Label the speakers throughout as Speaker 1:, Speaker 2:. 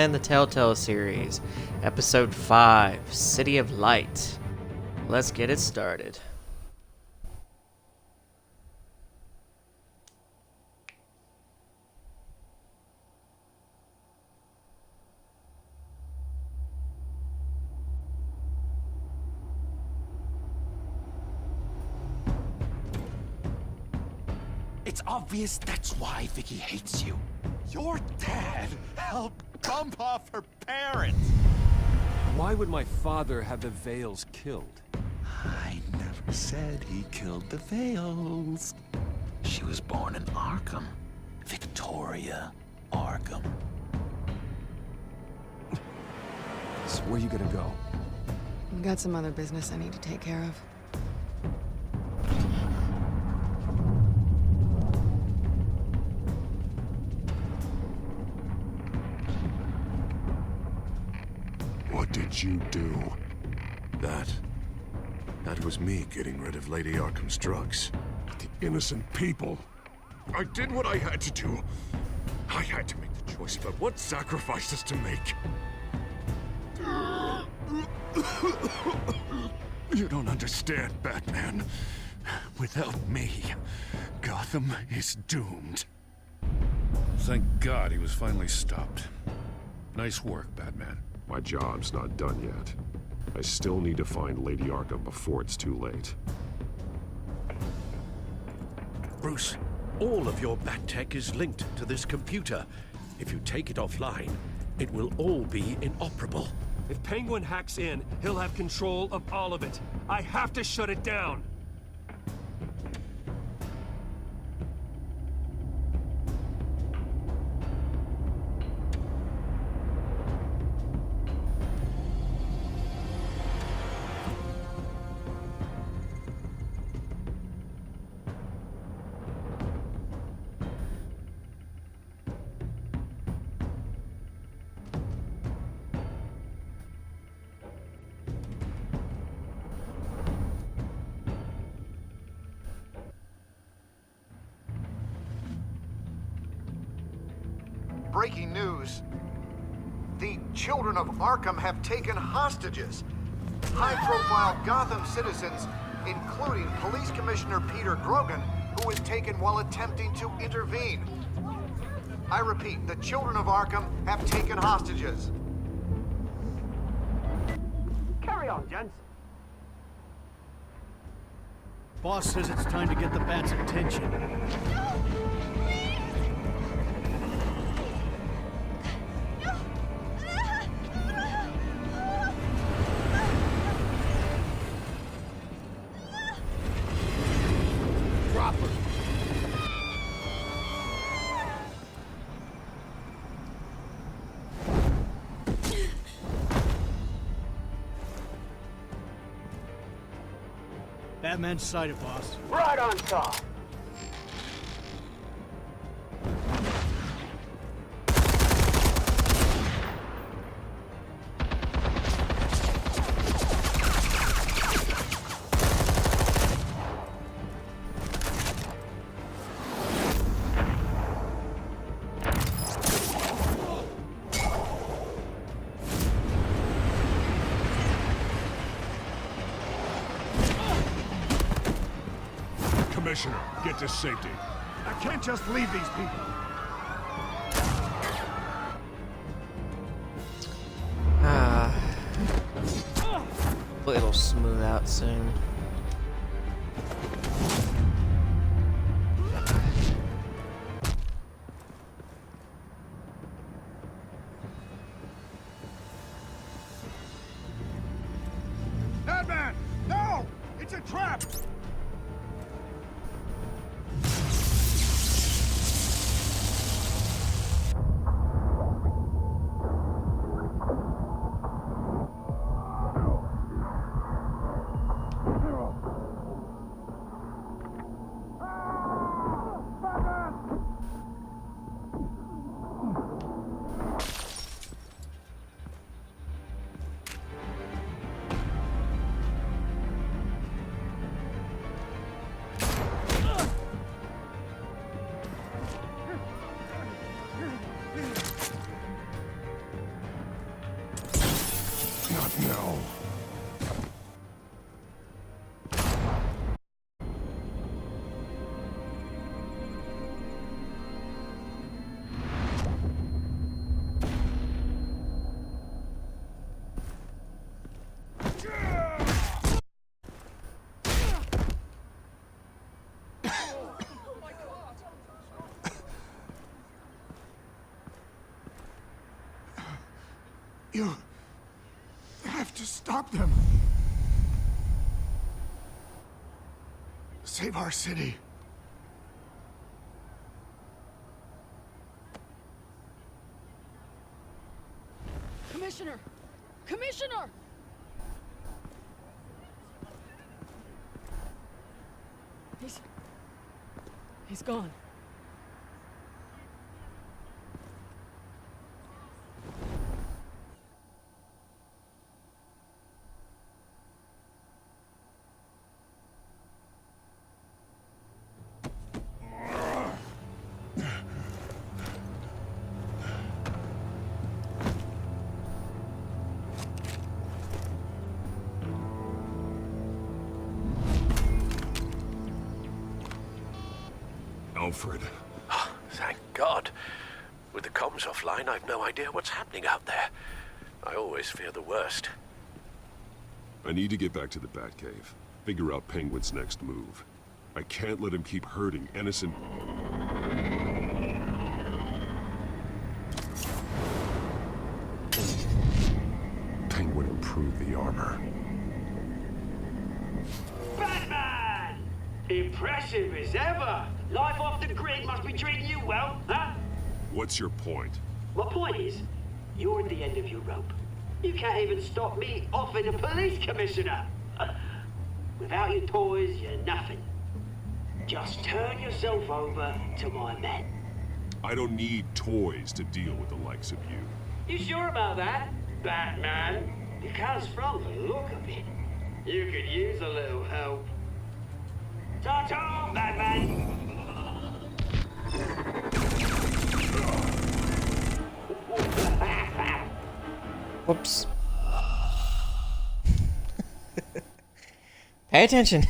Speaker 1: in the Telltale series, Episode 5, City of Light. Let's get it started.
Speaker 2: It's obvious that's why Vicky hates you. Your dad helped bump off her parents.
Speaker 3: Why would my father have the Vales killed?
Speaker 2: I never said he killed the Vales. She was born in Arkham. Victoria Arkham.
Speaker 3: So where you gonna go?
Speaker 4: I've got some other business I need to take care of.
Speaker 5: What did you do? That was me getting rid of Lady Arkham's drugs. The innocent people. I did what I had to do. I had to make the choice about what sacrifices to make. You don't understand, Batman. Without me, Gotham is doomed.
Speaker 6: Thank God he was finally stopped. Nice work, Batman.
Speaker 5: My job's not done yet. I still need to find Lady Arkham before it's too late.
Speaker 7: Bruce, all of your bat tech is linked to this computer. If you take it offline, it will all be inoperable.
Speaker 8: If Penguin hacks in, he'll have control of all of it. I have to shut it down.
Speaker 9: Breaking news. The children of Arkham have taken hostages. High-profile Gotham citizens, including Police Commissioner Peter Grogan, who was taken while attempting to intervene. I repeat, the children of Arkham have taken hostages.
Speaker 8: Carry on, gents.
Speaker 10: Boss says it's time to get the Bat's attention. Batman's sighted, boss.
Speaker 8: Right on top.
Speaker 5: Commissioner, get to safety.
Speaker 9: I can't just leave these people.
Speaker 1: Hopefully it'll smooth out soon.
Speaker 9: Batman! No! It's a trap!
Speaker 5: No. You have to stop them. Save our city.
Speaker 4: Commissioner! Commissioner! He's gone.
Speaker 5: Alfred.
Speaker 7: Thank God. With the comms offline, I've no idea what's happening out there. I always fear the worst.
Speaker 5: I need to get back to the Batcave. Figure out Penguin's next move. I can't let him keep hurting innocent... Penguin improved the armor.
Speaker 11: Batman! Impressive as ever. Life off the grid must be treating you well, huh?
Speaker 5: What's your point?
Speaker 11: My point is, you're at the end of your rope. You can't even stop me offing a police commissioner. Without your toys, you're nothing. Just turn yourself over to my men.
Speaker 5: I don't need toys to deal with the likes of you.
Speaker 11: You sure about that, Batman? Because from the look of it, you could use a little help. Ta-ta, Batman!
Speaker 1: Whoops. Pay attention.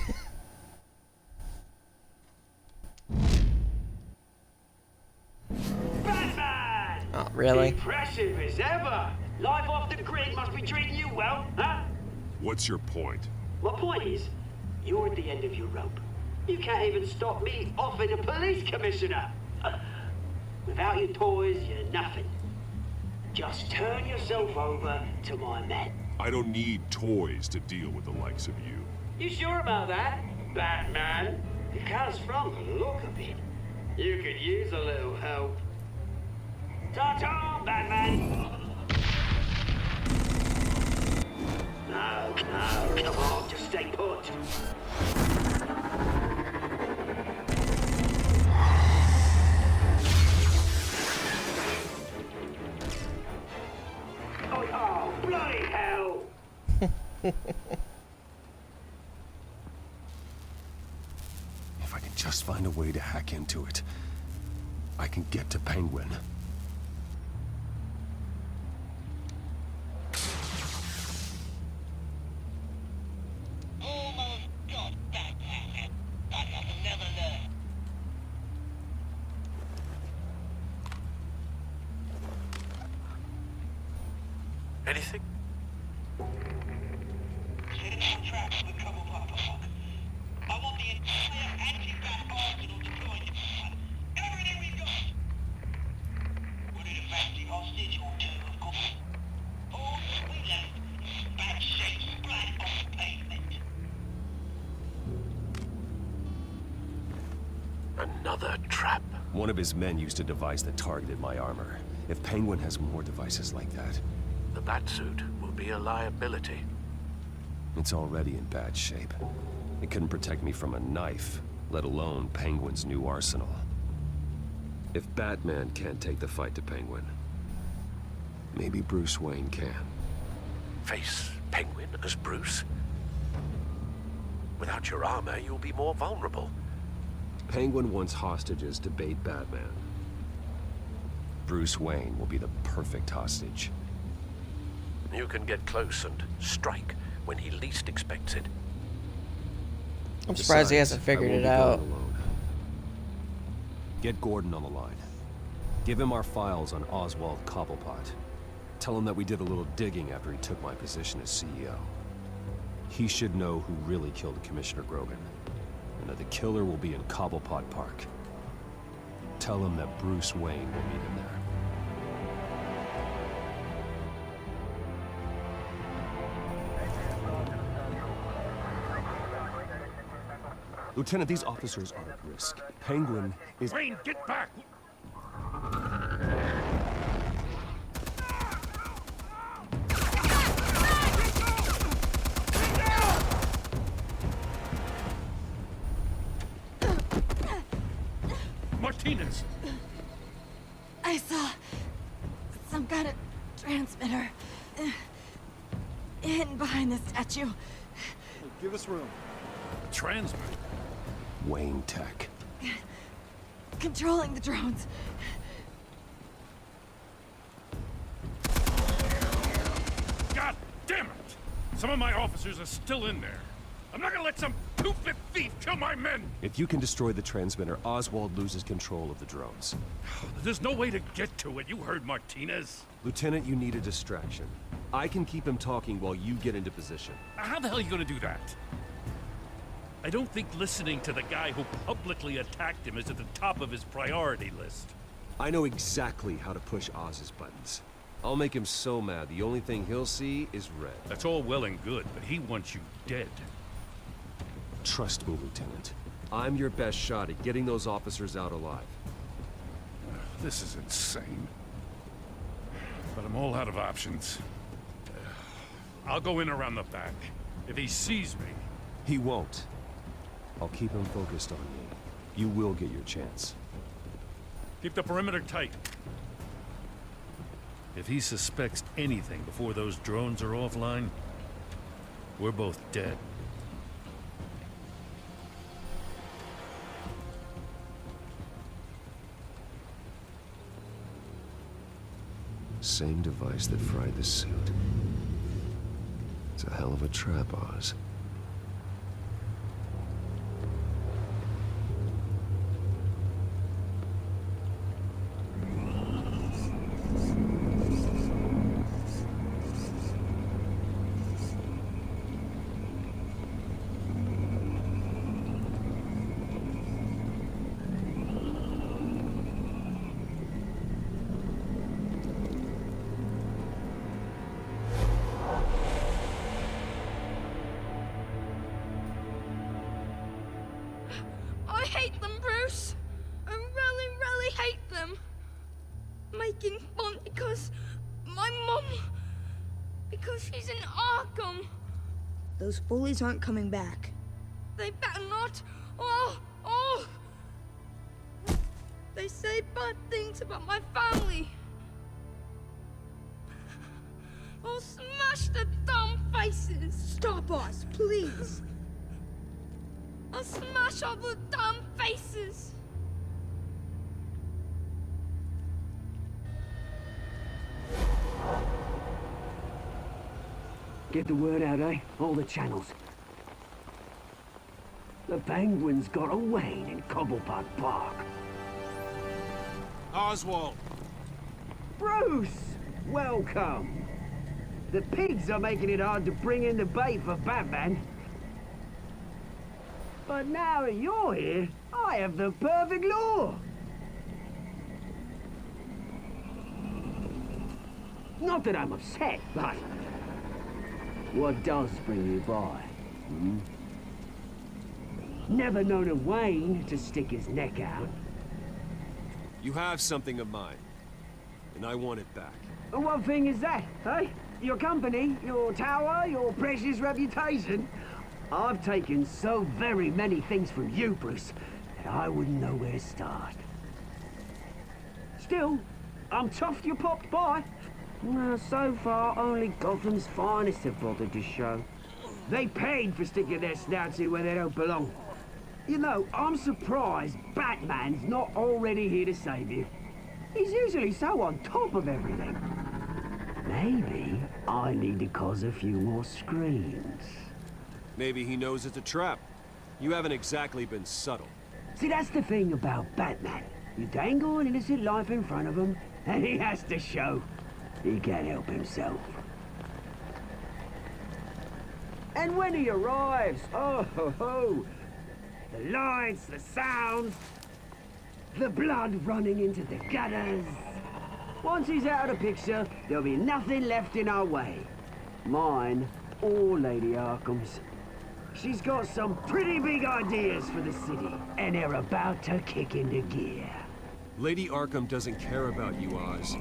Speaker 11: Batman!
Speaker 1: Oh, really?
Speaker 11: Impressive as ever. Life off the grid must be treating you well, huh?
Speaker 5: What's your point?
Speaker 11: My point is, you're at the end of your rope. You can't even stop me offing a police commissioner. Without your toys, you're nothing. Just turn yourself over to my men.
Speaker 5: I don't need toys to deal with the likes of you.
Speaker 11: You sure about that, Batman? Because from the look of it, you could use a little help. Ta-ta, Batman! No, come on, just stay put. Oh, bloody hell!
Speaker 5: If I can just find a way to hack into it, I can get to Penguin.
Speaker 7: Anything?
Speaker 12: I want the entire anti-bat arsenal deployed. Everything we've got. We're in a fancy hostage or two, of course. All we left is bad shape splat on the pavement.
Speaker 7: Another trap.
Speaker 13: One of his men used a device that targeted my armor. If Penguin has more devices like that...
Speaker 7: The Batsuit will be a liability.
Speaker 13: It's already in bad shape. It couldn't protect me from a knife, let alone Penguin's new arsenal. If Batman can't take the fight to Penguin, maybe Bruce Wayne can.
Speaker 7: Face Penguin as Bruce? Without your armor, you'll be more vulnerable.
Speaker 13: Penguin wants hostages to bait Batman. Bruce Wayne will be the perfect hostage.
Speaker 7: You can get close and strike when he least expects it.
Speaker 1: I'm surprised he hasn't figured it out.
Speaker 14: Get Gordon on the line. Give him our files on Oswald Cobblepot. Tell him that we did a little digging after he took my position as CEO. He should know who really killed Commissioner Grogan, and that the killer will be in Cobblepot Park. Tell him that Bruce Wayne will meet him there. Lieutenant, these officers are at risk. Penguin is—
Speaker 6: Wayne, get back! Martinez!
Speaker 4: I saw some kind of transmitter hidden behind the statue.
Speaker 10: Give us room.
Speaker 6: Transmitter?
Speaker 14: Wayne Tech.
Speaker 4: Controlling the drones.
Speaker 6: God damn it! Some of my officers are still in there. I'm not gonna let some two-bit thief kill my men!
Speaker 14: If you can destroy the transmitter, Oswald loses control of the drones.
Speaker 6: There's no way to get to it. You heard Martinez.
Speaker 14: Lieutenant, you need a distraction. I can keep him talking while you get into position.
Speaker 6: How the hell are you gonna do that? I don't think listening to the guy who publicly attacked him is at the top of his priority list.
Speaker 14: I know exactly how to push Oz's buttons. I'll make him so mad, the only thing he'll see is red.
Speaker 6: That's all well and good, but he wants you dead.
Speaker 14: Trust me, Lieutenant. I'm your best shot at getting those officers out alive.
Speaker 6: This is insane. But I'm all out of options. I'll go in around the back. If he sees me...
Speaker 14: He won't. I'll keep him focused on me. You will get your chance.
Speaker 6: Keep the perimeter tight. If he suspects anything before those drones are offline, we're both dead.
Speaker 13: Same device that fried the suit. It's a hell of a trap, Oz.
Speaker 4: I hate them, Bruce. I really, really hate them. Making fun because my mum... because she's in Arkham.
Speaker 15: Those foolies aren't coming back.
Speaker 4: They better not. Oh! They say bad things about my family. I'll smash the dumb faces.
Speaker 15: Stop us, please.
Speaker 4: I'll smash all the dumb faces.
Speaker 11: Get the word out, eh? All the channels. The Penguin's got a Wayne in Cobblepot Park.
Speaker 10: Oswald!
Speaker 11: Bruce! Welcome! The pigs are making it hard to bring in the bait for Batman. But now that you're here, I have the perfect lure! Not that I'm upset, but... what does bring you by? Hmm? Never known a Wayne to stick his neck out.
Speaker 14: You have something of mine, and I want it back.
Speaker 11: And what thing is that, eh? Your company, your tower, your precious reputation? I've taken so very many things from you, Bruce, that I wouldn't know where to start. Still, I'm chuffed you popped by. Well, so far, only Gotham's finest have bothered to show. They paid for sticking their snouts in where they don't belong. You know, I'm surprised Batman's not already here to save you. He's usually so on top of everything. Maybe I need to cause a few more screams.
Speaker 14: Maybe he knows it's a trap. You haven't exactly been subtle.
Speaker 11: See, that's the thing about Batman. You dangle an innocent life in front of him, and he has to show he can't help himself. And when he arrives, oh ho ho! The lights, the sounds, the blood running into the gutters. Once he's out of the picture, there'll be nothing left in our way. Mine or Lady Arkham's. She's got some pretty big ideas for the city, and they're about to kick into gear.
Speaker 14: Lady Arkham doesn't care about you, Oz.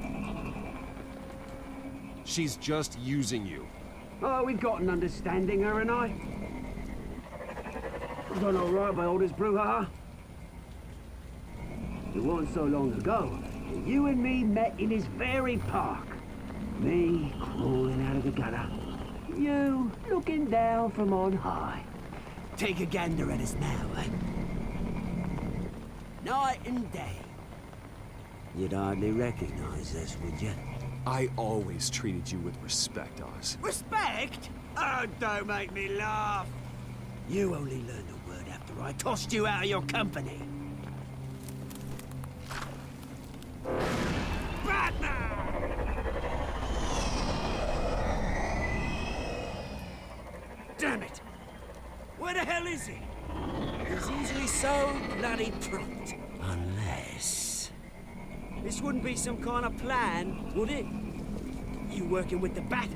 Speaker 14: She's just using you.
Speaker 11: Oh, we've got an understanding, her and I. I've done all right by Aldous Brouhaha. It wasn't so long ago that you and me met in this very park. Me crawling out of the gutter. You looking down from on high. Take a gander at us now, eh? Night and day. You'd hardly recognize us, would you?
Speaker 14: I always treated you with respect, Oz.
Speaker 11: Respect? Oh, don't make me laugh. You only learned the word after I tossed you out of your company. Damn it! Where the hell is he? He's usually so bloody prompt. Unless... This wouldn't be some kind of plan, would it? You working with the Bat?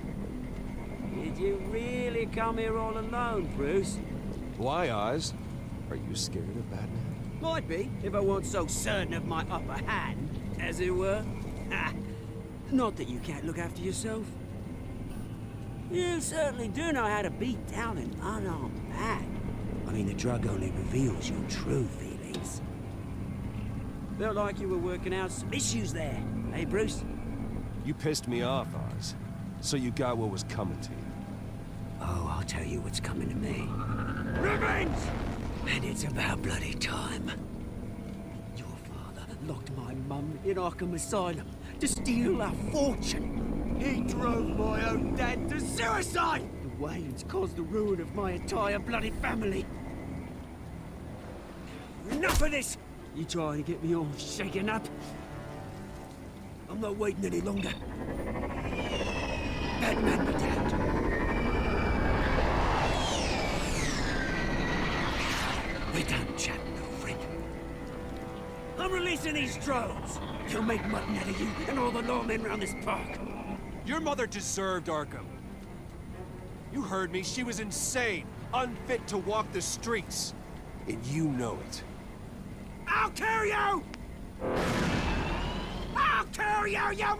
Speaker 11: Did you really come here all alone, Bruce?
Speaker 14: Why, Oz? Are you scared of Batman?
Speaker 11: Might be, if I weren't so certain of my upper hand, as it were. Not that you can't look after yourself. You certainly do know how to beat down an unarmed man. I mean, the drug only reveals your true feelings. Felt like you were working out some issues there, eh, Bruce?
Speaker 14: You pissed me off, Oz. So you got what was coming to you.
Speaker 11: Oh, I'll tell you what's coming to me. Revenge! And it's about bloody time. Your father locked my mum in Arkham Asylum to steal our fortune. He drove my own dad to suicide! The Waynes caused the ruin of my entire bloody family. Enough of this! You trying to get me all shaken up? I'm not waiting any longer. Batman be damned. We're done chatting, old friend. I'm releasing these drones. You'll make mutton out of you and all the lawmen around this park.
Speaker 3: Your mother deserved Arkham. You heard me. She was insane, unfit to walk the streets.
Speaker 14: And you know it.
Speaker 11: I'll kill you! I'll kill you, you...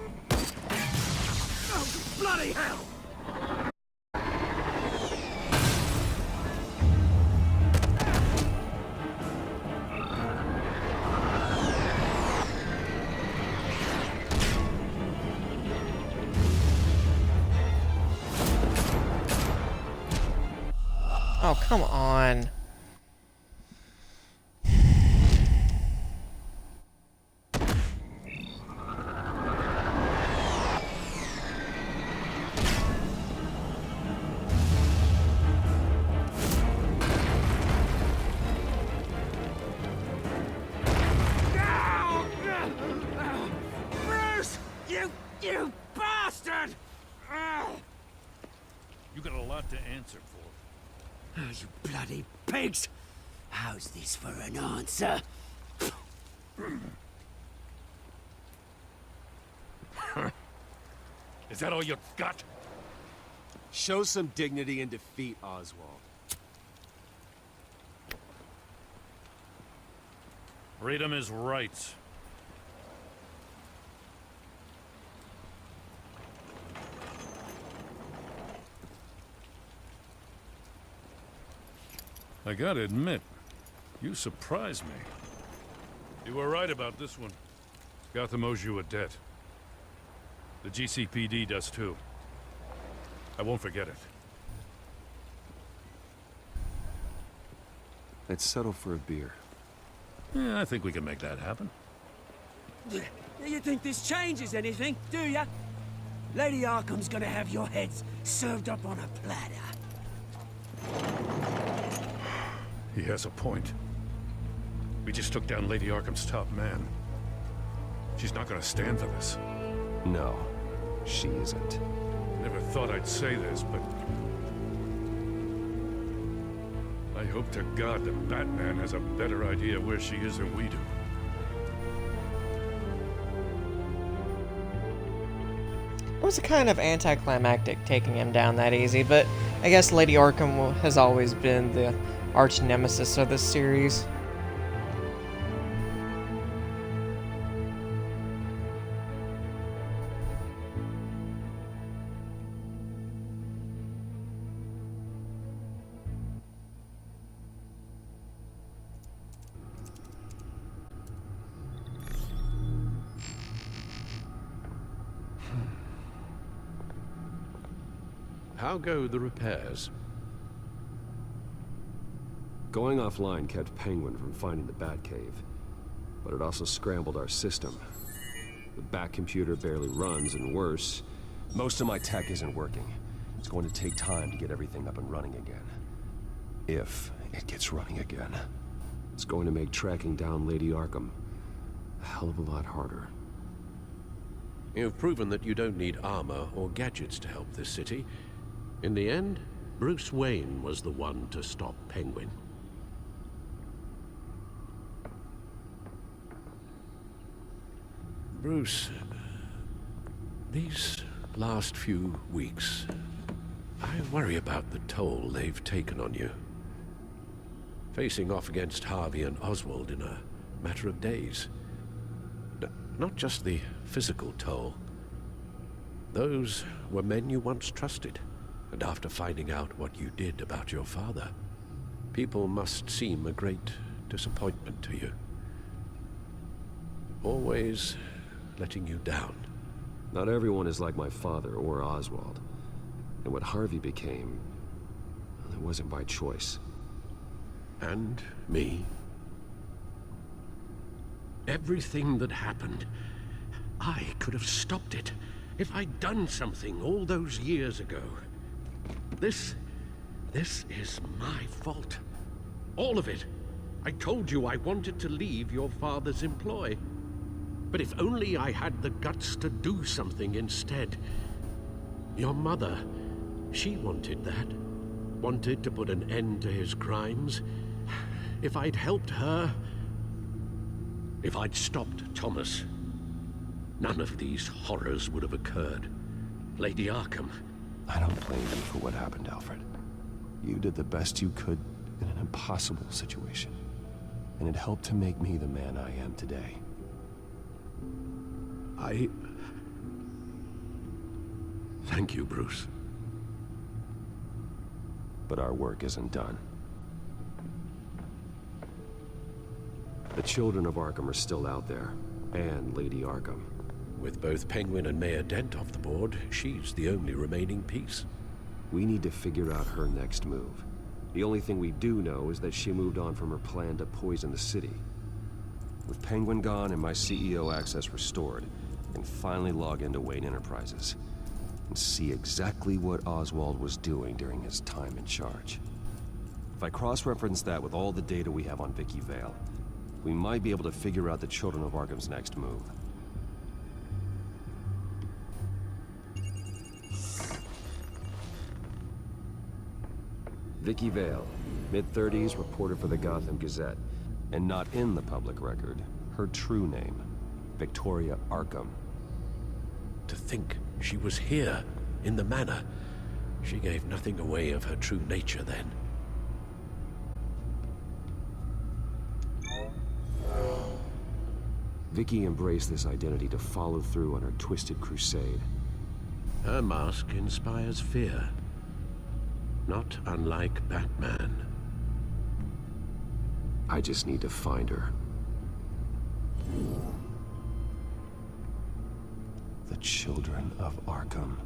Speaker 11: Oh, bloody hell!
Speaker 1: Oh, come on.
Speaker 11: Bruce! You bastard!
Speaker 6: You got a lot to answer for.
Speaker 11: Oh, you bloody pigs! How's this for an answer?
Speaker 6: Is that all you got?
Speaker 14: Show some dignity and defeat, Oswald.
Speaker 6: Freedom is right. I gotta admit, you surprised me. You were right about this one. Gotham owes you a debt. The GCPD does too. I won't forget it.
Speaker 13: Let's settle for a beer.
Speaker 6: Yeah, I think we can make that happen.
Speaker 11: You think this changes anything, do ya?
Speaker 7: Lady Arkham's gonna have your heads served up on a platter.
Speaker 6: He has a point. We just took down Lady Arkham's top man. She's not gonna stand for this.
Speaker 14: No, she isn't.
Speaker 6: Never thought I'd say this, but... I hope to God that Batman has a better idea where she is than we do.
Speaker 1: It was kind of anticlimactic taking him down that easy, but I guess Lady Arkham has always been the arch nemesis of this series.
Speaker 7: How go the repairs?
Speaker 14: Going offline kept Penguin from finding the Batcave, but it also scrambled our system. The Bat computer barely runs, and worse, most of my tech isn't working. It's going to take time to get everything up and running again. If it gets running again. It's going to make tracking down Lady Arkham a hell of a lot harder.
Speaker 7: You've proven that you don't need armor or gadgets to help this city. In the end, Bruce Wayne was the one to stop Penguin. Bruce, these last few weeks, I worry about the toll they've taken on you. Facing off against Harvey and Oswald in a matter of days. Not just the physical toll. Those were men you once trusted. And after finding out what you did about your father, people must seem a great disappointment to you. Always letting you down.
Speaker 14: Not everyone is like my father or Oswald. And what Harvey became, well, it wasn't by choice.
Speaker 7: And me. Everything that happened, I could have stopped it if I'd done something all those years ago. This is my fault. All of it. I told you I wanted to leave your father's employ. But if only I had the guts to do something instead. Your mother, she wanted that. Wanted to put an end to his crimes. If I'd helped her, if I'd stopped Thomas, none of these horrors would have occurred. Lady Arkham.
Speaker 14: I don't blame you for what happened, Alfred. You did the best you could in an impossible situation. And it helped to make me the man I am today.
Speaker 7: Thank you, Bruce.
Speaker 14: But our work isn't done. The children of Arkham are still out there, and Lady Arkham.
Speaker 7: With both Penguin and Mayor Dent off the board, she's the only remaining piece.
Speaker 14: We need to figure out her next move. The only thing we do know is that she moved on from her plan to poison the city. With Penguin gone and my CEO access restored, I can finally log into Wayne Enterprises and see exactly what Oswald was doing during his time in charge. If I cross-reference that with all the data we have on Vicky Vale, we might be able to figure out the Children of Arkham's next move. Vicky Vale, mid-30s, reporter for the Gotham Gazette, and not in the public record, her true name, Victoria Arkham.
Speaker 7: To think she was here, in the manor. She gave nothing away of her true nature then.
Speaker 14: Vicky embraced this identity to follow through on her twisted crusade.
Speaker 7: Her mask inspires fear. Not unlike Batman.
Speaker 14: I just need to find her. The Children of Arkham.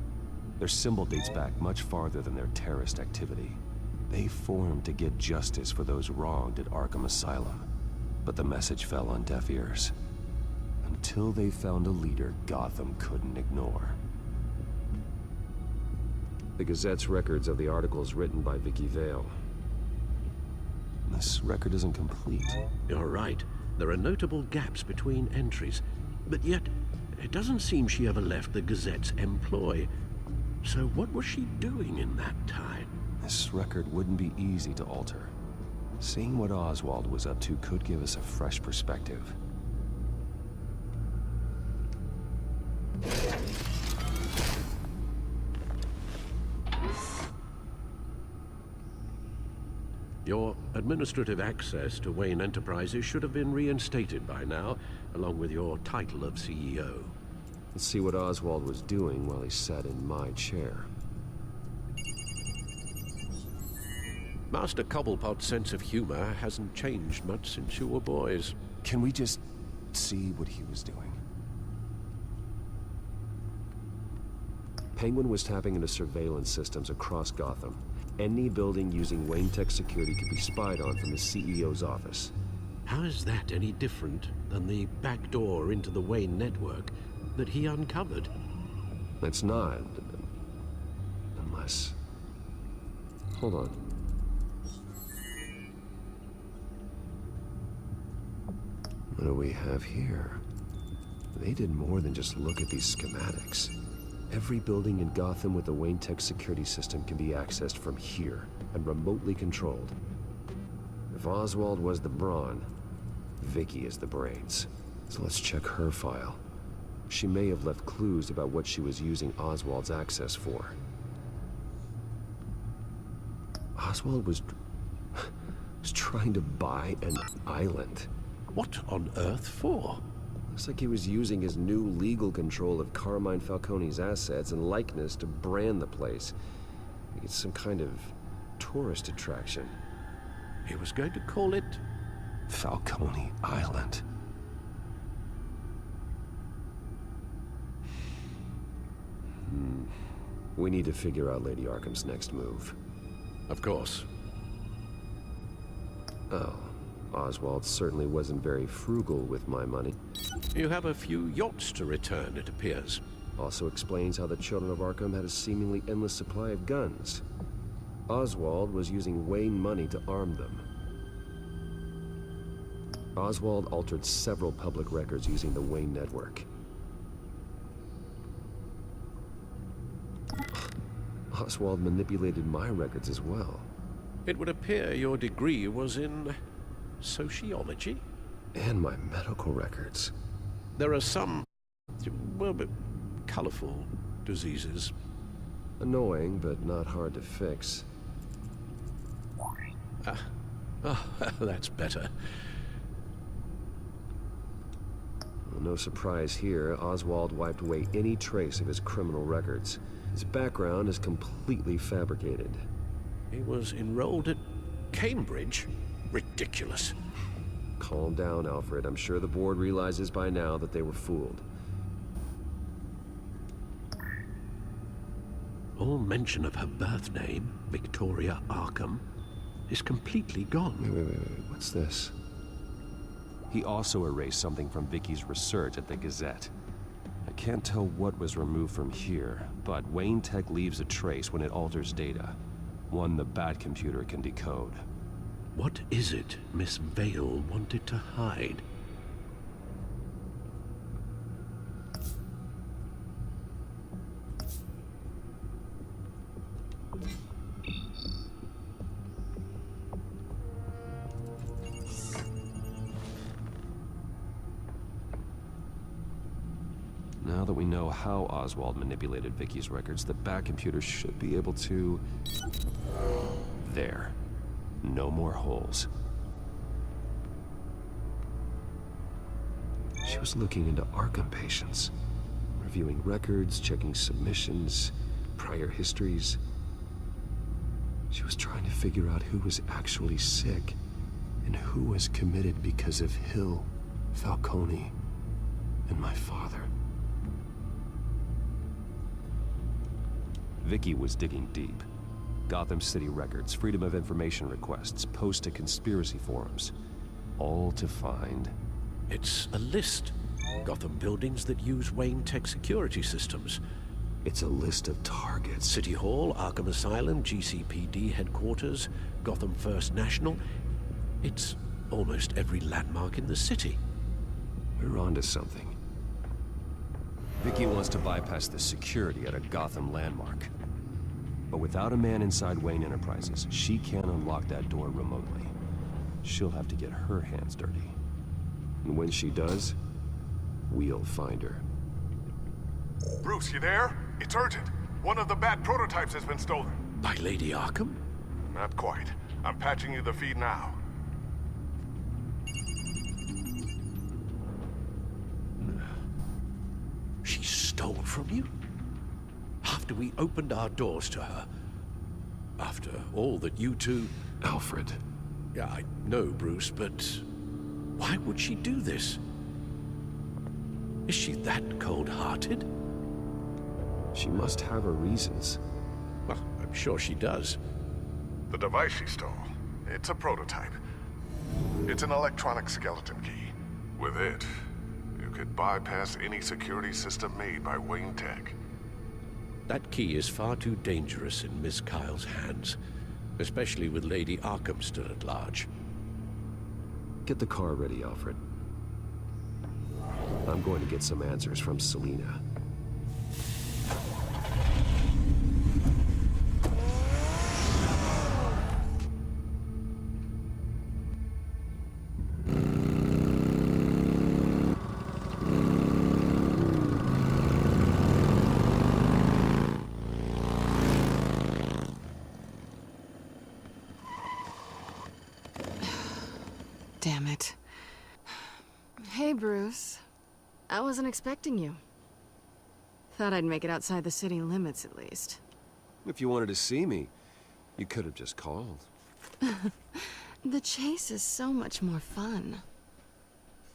Speaker 14: Their symbol dates back much farther than their terrorist activity. They formed to get justice for those wronged at Arkham Asylum. But the message fell on deaf ears. Until they found a leader Gotham couldn't ignore. The Gazette's records of the articles written by Vicky Vale. This record isn't complete.
Speaker 7: You're right. There are notable gaps between entries, but yet it doesn't seem she ever left the Gazette's employ. So what was she doing in that time?
Speaker 14: This record wouldn't be easy to alter. Seeing what Oswald was up to could give us a fresh perspective.
Speaker 7: Your administrative access to Wayne Enterprises should have been reinstated by now, along with your title of CEO.
Speaker 14: Let's see what Oswald was doing while he sat in my chair.
Speaker 7: Master Cobblepot's sense of humor hasn't changed much since you were boys.
Speaker 14: Can we just see what he was doing? Penguin was tapping into surveillance systems across Gotham. Any building using Wayne Tech security could be spied on from the CEO's office.
Speaker 7: How is that any different than the back door into the Wayne network that he uncovered?
Speaker 14: It's not. Unless... Hold on. What do we have here? They did more than just look at these schematics. Every building in Gotham with the Wayne Tech security system can be accessed from here and remotely controlled. If Oswald was the brawn, Vicky is the brains. So let's check her file. She may have left clues about what she was using Oswald's access for. Oswald was trying to buy an island.
Speaker 7: What on earth for?
Speaker 14: Looks like he was using his new legal control of Carmine Falcone's assets and likeness to brand the place. It's some kind of tourist attraction.
Speaker 7: He was going to call it
Speaker 14: Falcone Island. We need to figure out Lady Arkham's next move.
Speaker 7: Of course.
Speaker 14: Oh, Oswald certainly wasn't very frugal with my money.
Speaker 7: You have a few yachts to return, it appears.
Speaker 14: Also explains how the Children of Arkham had a seemingly endless supply of guns. Oswald was using Wayne money to arm them. Oswald altered several public records using the Wayne network. Oswald manipulated my records as well.
Speaker 7: It would appear your degree was in sociology?
Speaker 14: And my medical records.
Speaker 7: There are some, well, colorful diseases.
Speaker 14: Annoying, but not hard to fix.
Speaker 7: Oh, that's better.
Speaker 14: Well, no surprise here, Oswald wiped away any trace of his criminal records. His background is completely fabricated.
Speaker 7: He was enrolled at Cambridge? Ridiculous.
Speaker 14: Calm down, Alfred. I'm sure the board realizes by now that they were fooled.
Speaker 7: All mention of her birth name, Victoria Arkham, is completely gone.
Speaker 14: Wait. What's this?
Speaker 13: He also erased something from Vicky's research at the Gazette.
Speaker 14: I can't tell what was removed from here, but Wayne Tech leaves a trace when it alters data. One the Bat computer can decode.
Speaker 7: What is it Miss Vale wanted to hide?
Speaker 14: Now that we know how Oswald manipulated Vicky's records, the Bat computer should be able to... There. No more holes. She was looking into Arkham patients, reviewing records, checking submissions, prior histories. She was trying to figure out who was actually sick and who was committed because of Hill, Falcone, and my father.
Speaker 13: Vicky was digging deep. Gotham City records, Freedom of Information requests, posts to conspiracy forums. All to find...
Speaker 7: It's a list. Gotham buildings that use Wayne Tech security systems.
Speaker 14: It's a list of targets.
Speaker 7: City Hall, Arkham Asylum, GCPD headquarters, Gotham First National. It's almost every landmark in the city.
Speaker 14: We're onto something. Vicky wants to bypass the security at a Gotham landmark. But without a man inside Wayne Enterprises, she can't unlock that door remotely. She'll have to get her hands dirty. And when she does, we'll find her.
Speaker 5: Bruce, you there? It's urgent. One of the Bat prototypes has been stolen.
Speaker 7: By Lady Arkham?
Speaker 5: Not quite. I'm patching you the feed now.
Speaker 7: She stole from you? After we opened our doors to her? After all that you two...
Speaker 14: Alfred.
Speaker 7: Yeah, I know, Bruce, but... why would she do this? Is she that cold-hearted?
Speaker 14: She must have her reasons.
Speaker 7: Well, I'm sure she does.
Speaker 5: The device she stole, it's a prototype. It's an electronic skeleton key. With it, you could bypass any security system made by Wayne Tech.
Speaker 7: That key is far too dangerous in Miss Kyle's hands, especially with Lady Arkham still at large.
Speaker 14: Get the car ready, Alfred. I'm going to get some answers from Selina.
Speaker 16: Damn it. Hey, Bruce. I wasn't expecting you. Thought I'd make it outside the city limits, at least.
Speaker 14: If you wanted to see me, you could have just called.
Speaker 16: The chase is so much more fun.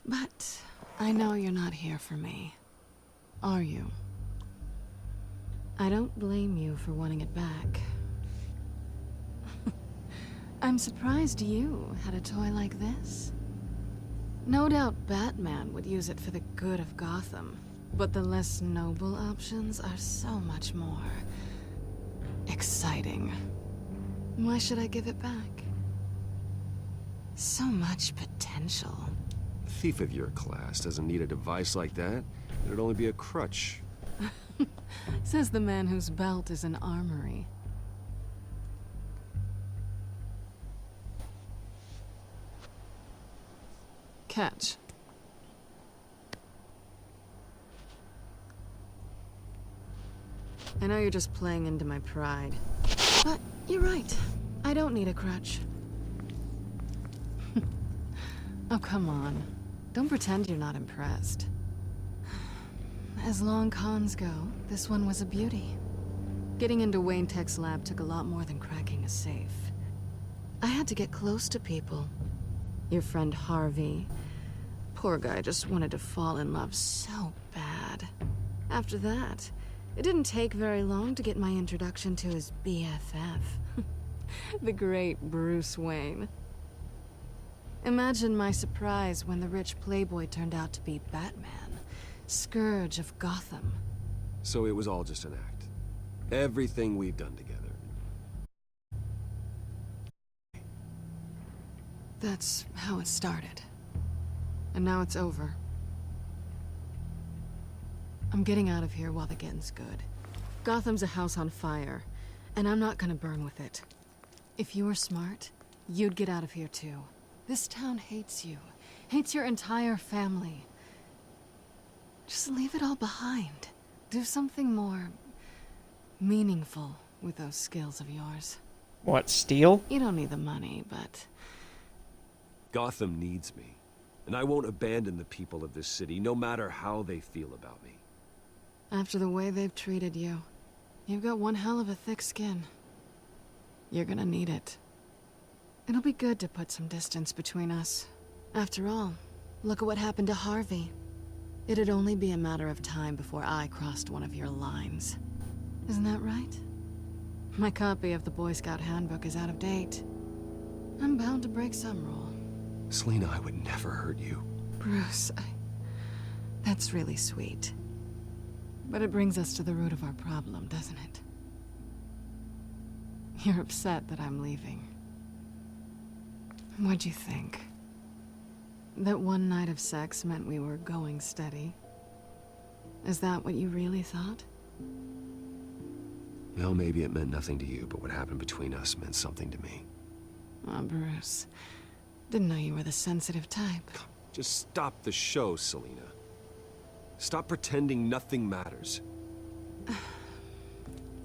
Speaker 16: But I know you're not here for me. Are you? I don't blame you for wanting it back. I'm surprised you had a toy like this. No doubt Batman would use it for the good of Gotham, but the less noble options are so much more exciting. Why should I give it back? So much potential.
Speaker 14: A thief of your class doesn't need a device like that. It'd only be a crutch.
Speaker 16: Says the man whose belt is an armory. Catch. I know you're just playing into my pride, but you're right. I don't need a crutch. Oh, come on. Don't pretend you're not impressed. As long cons go, this one was a beauty. Getting into Wayne Tech's lab took a lot more than cracking a safe. I had to get close to people. Your friend Harvey. Poor guy just wanted to fall in love so bad. After that, it didn't take very long to get my introduction to his BFF. The great Bruce Wayne. Imagine my surprise when the rich playboy turned out to be Batman, Scourge of Gotham.
Speaker 14: So it was all just an act. Everything we've done together.
Speaker 16: That's how it started. And now it's over. I'm getting out of here while the getting's good. Gotham's a house on fire, and I'm not gonna burn with it. If you were smart, you'd get out of here too. This town hates you. Hates your entire family. Just leave it all behind. Do something more meaningful with those skills of yours.
Speaker 1: What, steal?
Speaker 16: You don't need the money, but...
Speaker 14: Gotham needs me, and I won't abandon the people of this city, no matter how they feel about me.
Speaker 16: After the way they've treated you, you've got one hell of a thick skin. You're gonna need it. It'll be good to put some distance between us. After all, look at what happened to Harvey. It'd only be a matter of time before I crossed one of your lines. Isn't that right? My copy of the Boy Scout Handbook is out of date. I'm bound to break some rule.
Speaker 14: Selina, I would never hurt you.
Speaker 16: Bruce, that's really sweet. But it brings us to the root of our problem, doesn't it? You're upset that I'm leaving. What'd you think? That one night of sex meant we were going steady? Is that what you really thought?
Speaker 14: Well, maybe it meant nothing to you, but what happened between us meant something to me.
Speaker 16: Oh, Bruce. Didn't know you were the sensitive type.
Speaker 14: Just stop the show, Selina. Stop pretending nothing matters.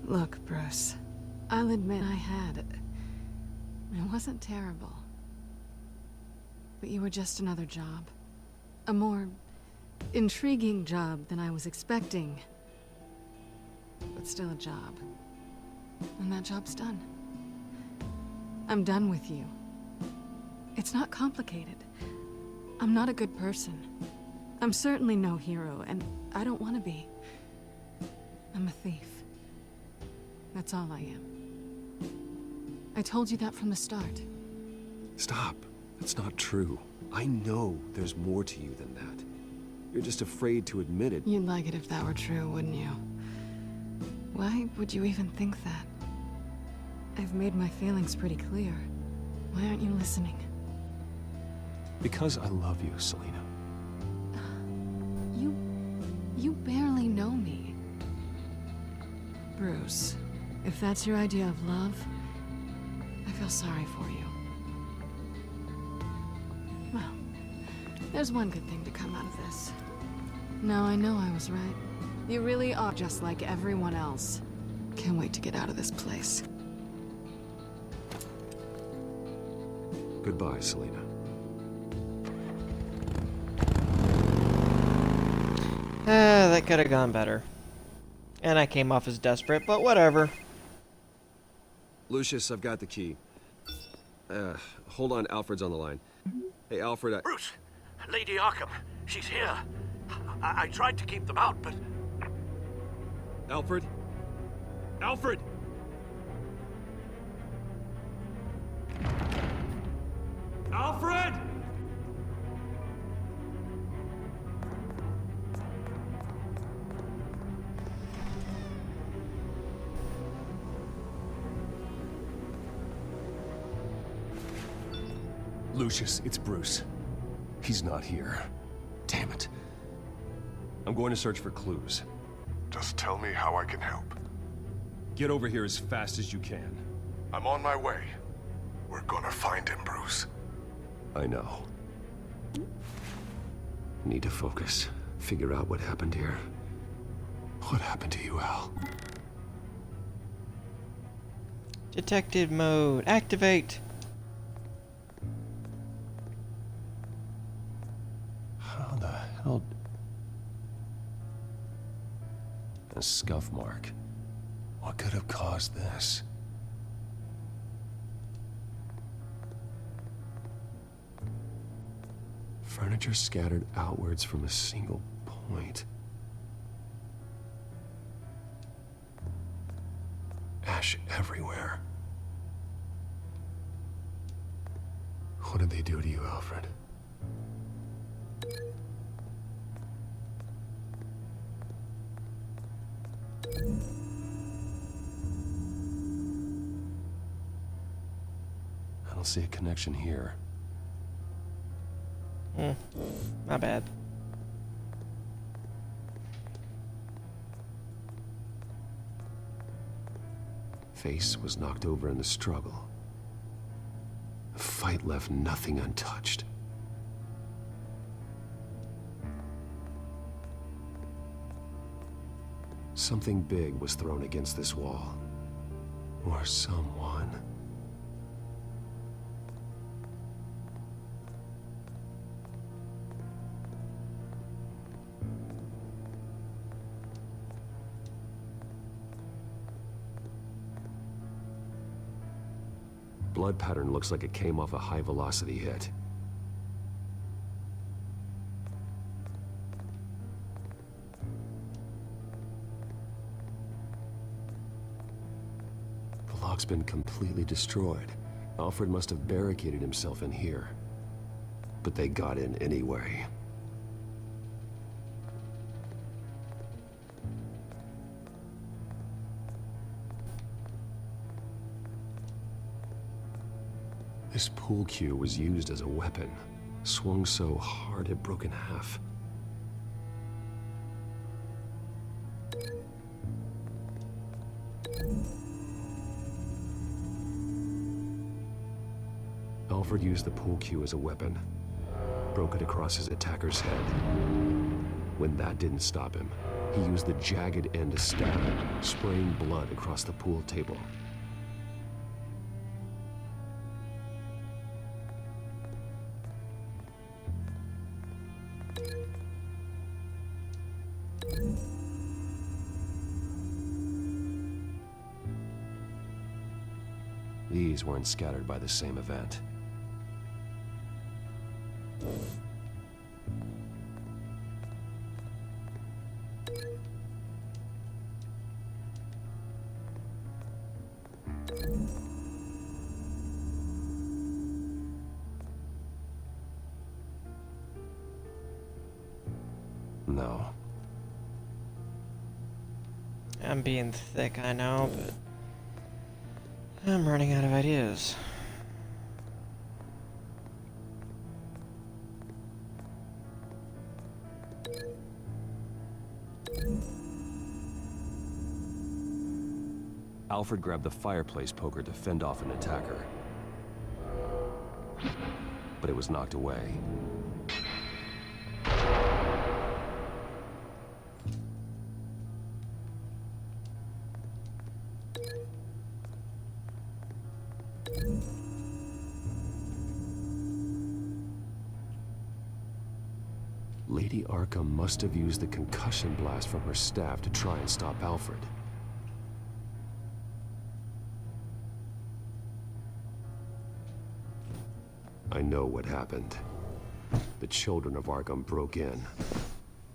Speaker 16: Look, Bruce. I'll admit I had it. It wasn't terrible. But you were just another job. A more intriguing job than I was expecting. But still a job. And that job's done. I'm done with you. It's not complicated. I'm not a good person. I'm certainly no hero, and I don't want to be. I'm a thief. That's all I am. I told you that from the start.
Speaker 14: Stop. That's not true. I know there's more to you than that. You're just afraid to admit it.
Speaker 16: You'd like it if that were true, wouldn't you? Why would you even think that? I've made my feelings pretty clear. Why aren't you listening?
Speaker 14: Because I love you, Selina.
Speaker 16: You barely know me. Bruce, if that's your idea of love, I feel sorry for you. Well, there's one good thing to come out of this. Now I know I was right. You really are just like everyone else. Can't wait to get out of this place.
Speaker 14: Goodbye, Selina.
Speaker 1: That could have gone better. And I came off as desperate, but whatever.
Speaker 14: Lucius, I've got the key. Hold on, Alfred's on the line. Hey, Alfred,
Speaker 7: Bruce! Lady Arkham, she's here. I tried to keep them out, but...
Speaker 14: Alfred?
Speaker 8: Alfred! Alfred!
Speaker 14: Lucius, it's Bruce. He's not here. Damn it. I'm going to search for clues.
Speaker 5: Just tell me how I can help.
Speaker 14: Get over here as fast as you can.
Speaker 5: I'm on my way. We're gonna find him, Bruce.
Speaker 14: I know. Need to focus. Figure out what happened here. What happened to you, Al?
Speaker 1: Detective mode. Activate.
Speaker 14: How the hell... A scuff mark. What could have caused this? Furniture scattered outwards from a single point. Ash everywhere. What did they do to you, Alfred? I don't see a connection here.
Speaker 1: My bad.
Speaker 14: Face was knocked over in the struggle. The fight left nothing untouched. Something big was thrown against this wall. Or someone. Blood pattern looks like it came off a high-velocity hit. The lock's been completely destroyed. Alfred must have barricaded himself in here. But they got in anyway. This pool cue was used as a weapon, swung so hard it broke in half. Alfred used the pool cue as a weapon, broke it across his attacker's head. When that didn't stop him, he used the jagged end to stab, spraying blood across the pool table. These weren't scattered by the same event. No.
Speaker 1: I'm being thick, I know, but I'm running out of ideas.
Speaker 14: Alfred grabbed the fireplace poker to fend off an attacker, but it was knocked away. Lady Arkham must have used the concussion blast from her staff to try and stop Alfred. I know what happened. The children of Arkham broke in.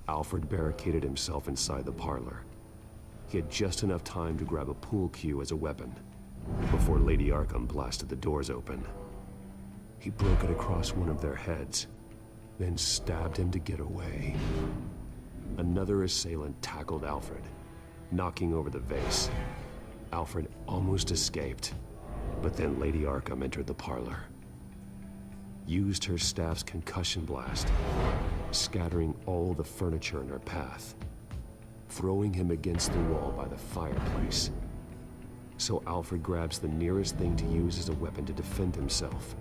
Speaker 14: Alfred barricaded himself inside the parlor. He had just enough time to grab a pool cue as a weapon before Lady Arkham blasted the doors open. He broke it across one of their heads, then stabbed him to get away. Another assailant tackled Alfred, knocking over the vase. Alfred almost escaped, but then Lady Arkham entered the parlor, used her staff's concussion blast, scattering all the furniture in her path, throwing him against the wall by the fireplace. So Alfred grabs the nearest thing to use as a weapon to defend himself.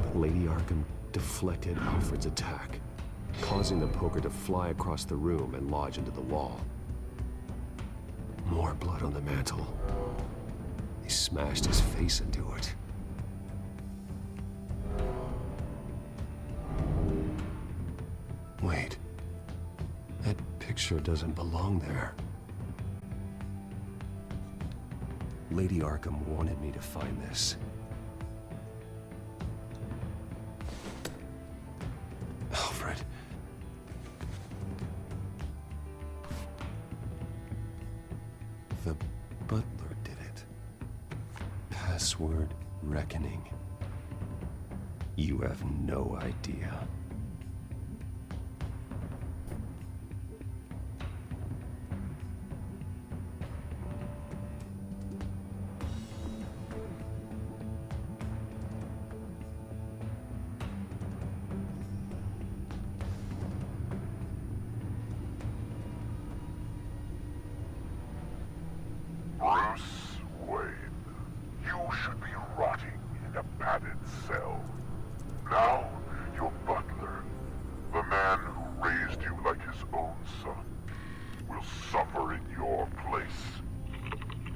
Speaker 14: But Lady Arkham deflected Alfred's attack, causing the poker to fly across the room and lodge into the wall. More blood on the mantle. He smashed his face into it. Wait. That picture doesn't belong there. Lady Arkham wanted me to find this. Alfred. The butler did it. Password reckoning. You have no idea.
Speaker 5: Bruce Wayne, you should be rotting in a padded cell. Now, your butler, the man who raised you like his own son, will suffer in your place.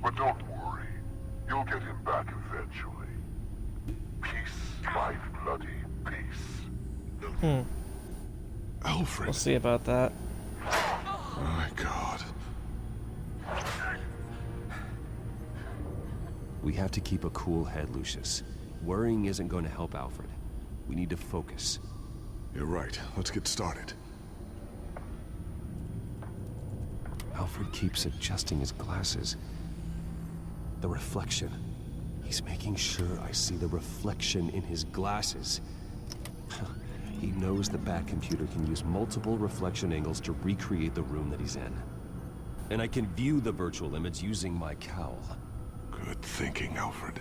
Speaker 5: But don't worry, you'll get him back eventually. Peace, my bloody peace.
Speaker 2: Alfred.
Speaker 1: We'll see about that.
Speaker 2: My God.
Speaker 14: We have to keep a cool head, Lucius. Worrying isn't going to help Alfred. We need to focus.
Speaker 2: You're right. Let's get started.
Speaker 14: Alfred keeps adjusting his glasses. The reflection. He's making sure I see the reflection in his glasses. He knows the Batcomputer can use multiple reflection angles to recreate the room that he's in. And I can view the virtual image using my cowl.
Speaker 2: Good thinking, Alfred.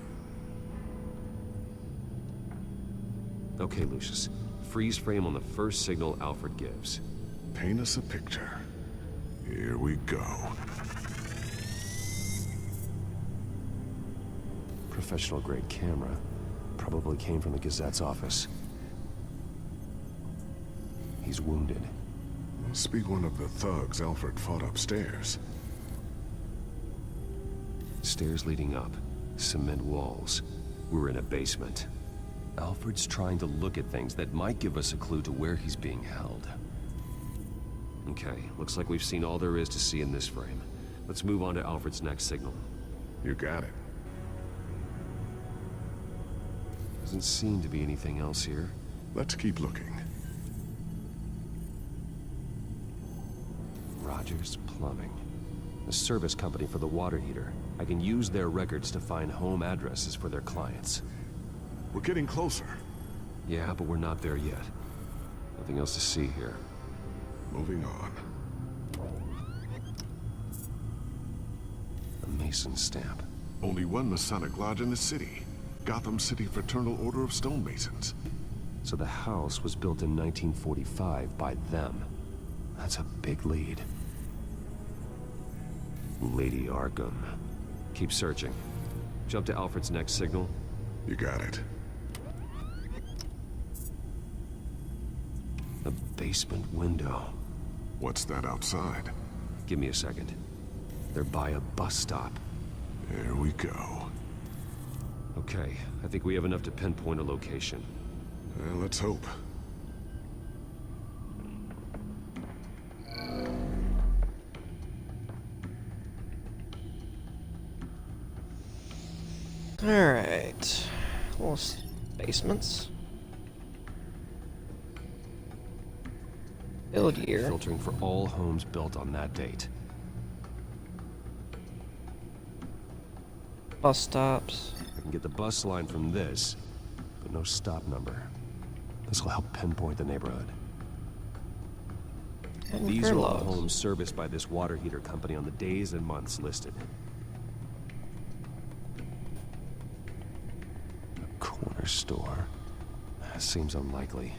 Speaker 14: Okay, Lucius. Freeze frame on the first signal Alfred gives.
Speaker 5: Paint us a picture. Here we go.
Speaker 14: Professional-grade camera. Probably came from the Gazette's office. He's wounded.
Speaker 5: Must be one of the thugs Alfred fought upstairs.
Speaker 14: Stairs leading up. Cement walls. We're in a basement. Alfred's trying to look at things that might give us a clue to where he's being held. Okay, looks like we've seen all there is to see in this frame. Let's move on to Alfred's next signal.
Speaker 5: You got it.
Speaker 14: Doesn't seem to be anything else here.
Speaker 5: Let's keep looking.
Speaker 14: Rogers Plumbing. A service company for the water heater. I can use their records to find home addresses for their clients.
Speaker 5: We're getting closer.
Speaker 14: Yeah, but we're not there yet. Nothing else to see here.
Speaker 5: Moving on.
Speaker 14: A Mason stamp.
Speaker 5: Only one Masonic lodge in the city. Gotham City Fraternal Order of Stonemasons.
Speaker 14: So the house was built in 1945 by them. That's a big lead. Lady Arkham. Keep searching. Jump to Alfred's next signal.
Speaker 5: You got it.
Speaker 14: A basement window.
Speaker 5: What's that outside?
Speaker 14: Give me a second. They're by a bus stop.
Speaker 5: There we go.
Speaker 14: Okay, I think we have enough to pinpoint a location.
Speaker 5: Well, let's hope.
Speaker 1: Alright. Little basements. Build year.
Speaker 14: Filtering for all homes built on that date.
Speaker 1: Bus stops.
Speaker 14: I can get the bus line from this, but no stop number. This will help pinpoint the neighborhood.
Speaker 1: And
Speaker 14: These are all the
Speaker 1: logs.
Speaker 14: homes serviced by this water heater company on the days and months listed. A corner store. That seems unlikely.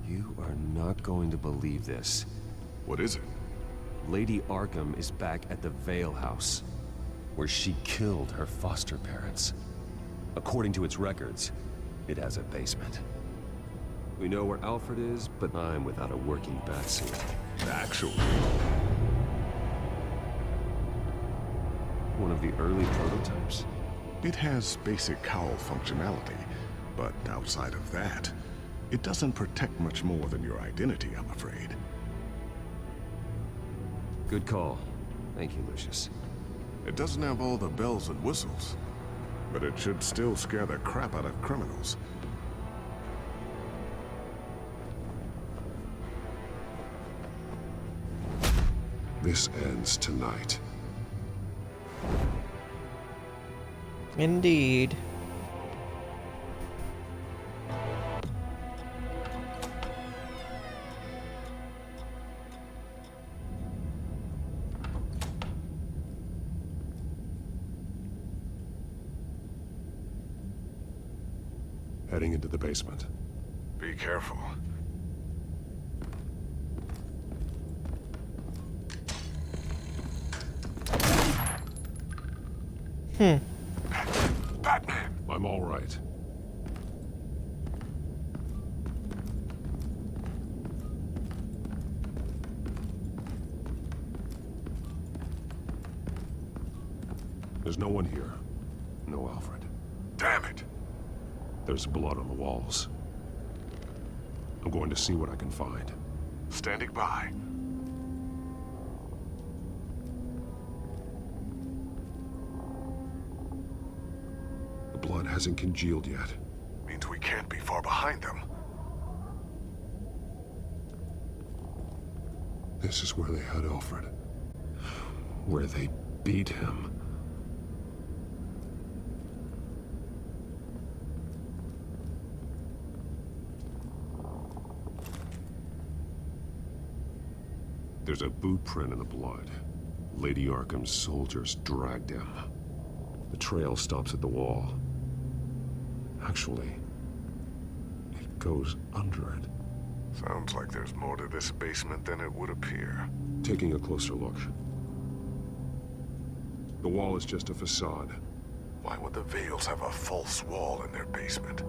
Speaker 14: You are not going to believe this.
Speaker 5: What is it?
Speaker 14: Lady Arkham is back at the Vale House, where she killed her foster parents. According to its records, it has a basement. We know where Alfred is, but I'm without a working batsuit.
Speaker 5: Actually.
Speaker 14: One of the early prototypes.
Speaker 5: It has basic cowl functionality, but outside of that, it doesn't protect much more than your identity, I'm afraid.
Speaker 14: Good call. Thank you, Lucius.
Speaker 5: It doesn't have all the bells and whistles, but it should still scare the crap out of criminals. This ends tonight.
Speaker 1: Indeed.
Speaker 5: Heading into the basement. Be careful. Batman!
Speaker 6: I'm all right. There's no one here. No Alfred.
Speaker 5: Damn it!
Speaker 6: There's blood on the walls. I'm going to see what I can find.
Speaker 5: Standing by.
Speaker 6: The blood hasn't congealed yet.
Speaker 5: Means we can't be far behind them.
Speaker 6: This is where they had Alfred. Where they beat him. There's a boot print in the blood. Lady Arkham's soldiers dragged him.
Speaker 14: The trail stops at the wall. Actually, it goes under it.
Speaker 5: Sounds like there's more to this basement than it would appear.
Speaker 14: Taking a closer look. The wall is just a facade.
Speaker 5: Why would the Vales have a false wall in their basement?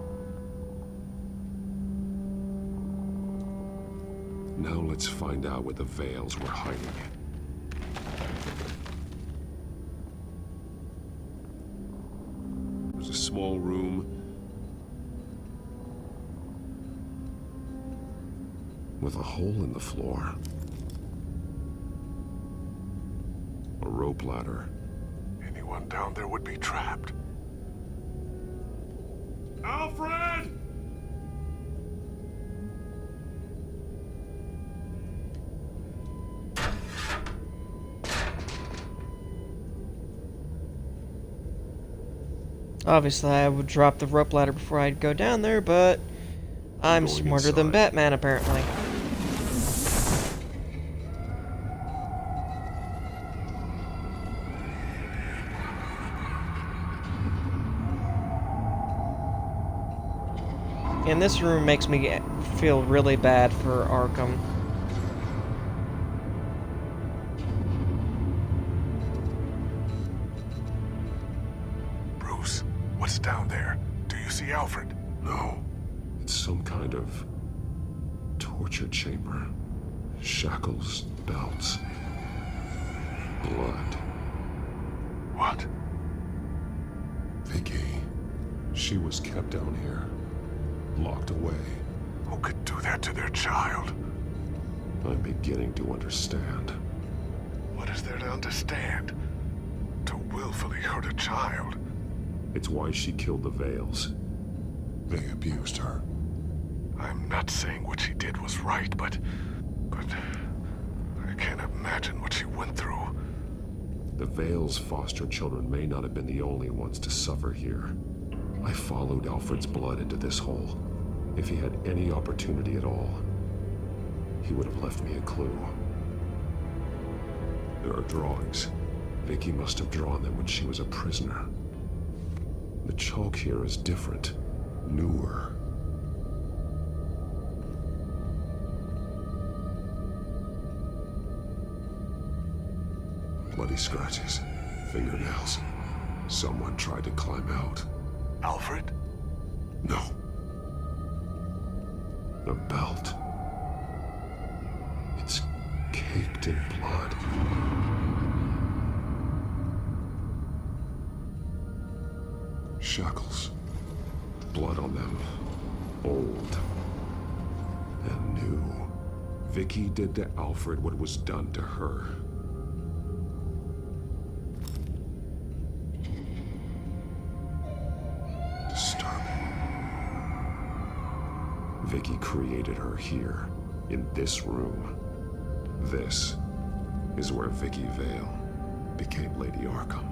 Speaker 14: Now let's find out what the Vales were hiding. There's a small room with a hole in the floor. A rope ladder.
Speaker 5: Anyone down there would be trapped.
Speaker 6: Alfred!
Speaker 1: Obviously, I would drop the rope ladder before I'd go down there, but I'm smarter than Batman, apparently. And this room makes me feel really bad for Arkham.
Speaker 5: Bruce, what's down there? Do you see Alfred?
Speaker 14: No. It's some kind of torture chamber. Shackles, belts, blood.
Speaker 5: What?
Speaker 14: Vicky. She was kept down here. Locked away.
Speaker 5: Who could do that to their child?
Speaker 14: I'm beginning to understand.
Speaker 5: What is there to understand? To willfully hurt a child?
Speaker 14: It's why she killed the Vales.
Speaker 5: They abused her. I'm not saying what she did was right, but I can't imagine what she went through.
Speaker 14: The Vales' foster children may not have been the only ones to suffer here. I followed Alfred's blood into this hole. If he had any opportunity at all, he would have left me a clue. There are drawings. Vicky must have drawn them when she was a prisoner. The chalk here is different, newer. Bloody scratches, fingernails. Someone tried to climb out.
Speaker 5: Alfred?
Speaker 14: No. The belt. It's caked in blood. Shackles. Blood on them. Old. And new. Vicky did to Alfred what was done to her. Vicky created her here, in this room. This is where Vicky Vale became Lady Arkham.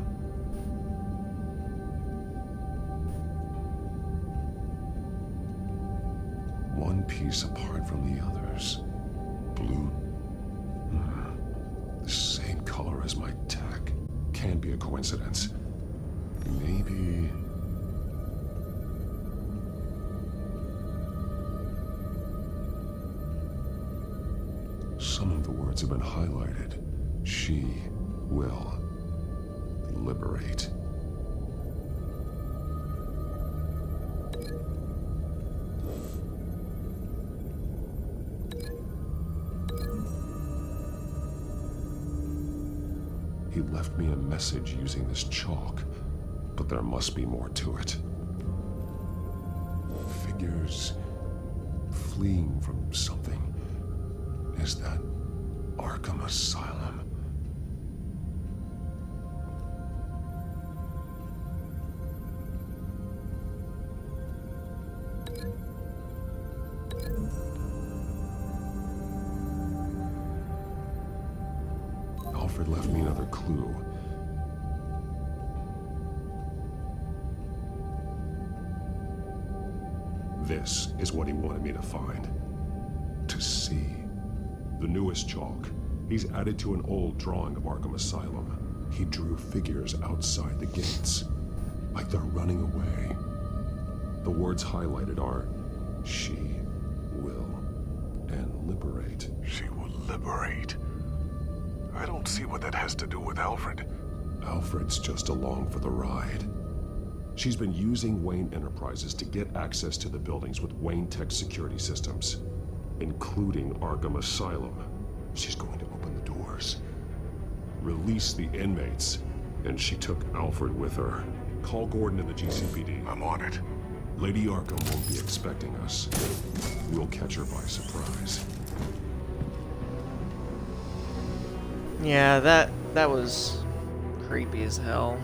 Speaker 14: One piece apart from the others. Blue. The same color as my tech. Can't be a coincidence. Maybe... Some of the words have been highlighted. She will liberate. He left me a message using this chalk, but there must be more to it. Figures fleeing from something. Is that Arkham Asylum? Alfred left me another clue. This is what he wanted me to find. To see. The newest chalk. He's added to an old drawing of Arkham Asylum. He drew figures outside the gates.
Speaker 17: like they're running away. The words highlighted are, she will, and liberate.
Speaker 5: She will liberate. I don't see what that has to do with Alfred.
Speaker 17: Alfred's just along for the ride. She's been using Wayne Enterprises to get access to the buildings with Wayne Tech security systems, including Arkham Asylum. She's going to open the doors, release the inmates, and she took Alfred with her. Call Gordon and the GCPD.
Speaker 5: I'm on it.
Speaker 17: Lady Arkham won't be expecting us. We'll catch her by surprise.
Speaker 1: Yeah, that was creepy as hell.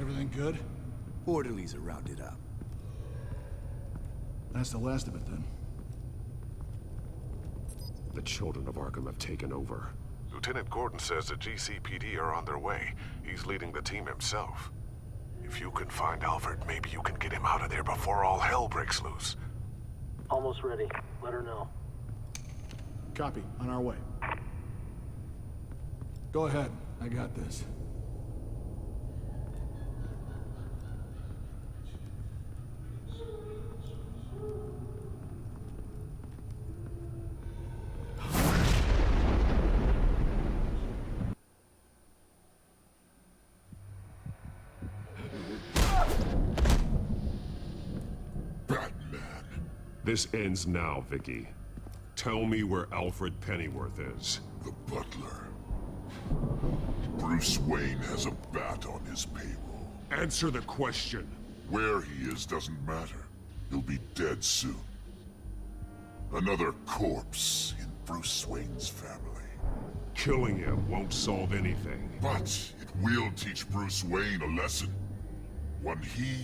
Speaker 10: Everything good?
Speaker 18: Orderlies are rounded up.
Speaker 10: That's the last of it, then.
Speaker 17: The children of Arkham have taken over.
Speaker 5: Lieutenant Gordon says the GCPD are on their way. He's leading the team himself. If you can find Alfred, maybe you can get him out of there before all hell breaks loose.
Speaker 19: Almost ready. Let her know.
Speaker 10: Copy. On our way. Go ahead. I got this.
Speaker 17: This ends now, Vicky. Tell me where Alfred Pennyworth is.
Speaker 20: The butler. Bruce Wayne has a bat on his payroll.
Speaker 17: Answer the question.
Speaker 20: Where he is doesn't matter. He'll be dead soon. Another corpse in Bruce Wayne's family.
Speaker 17: Killing him won't solve anything.
Speaker 20: But it will teach Bruce Wayne a lesson. One he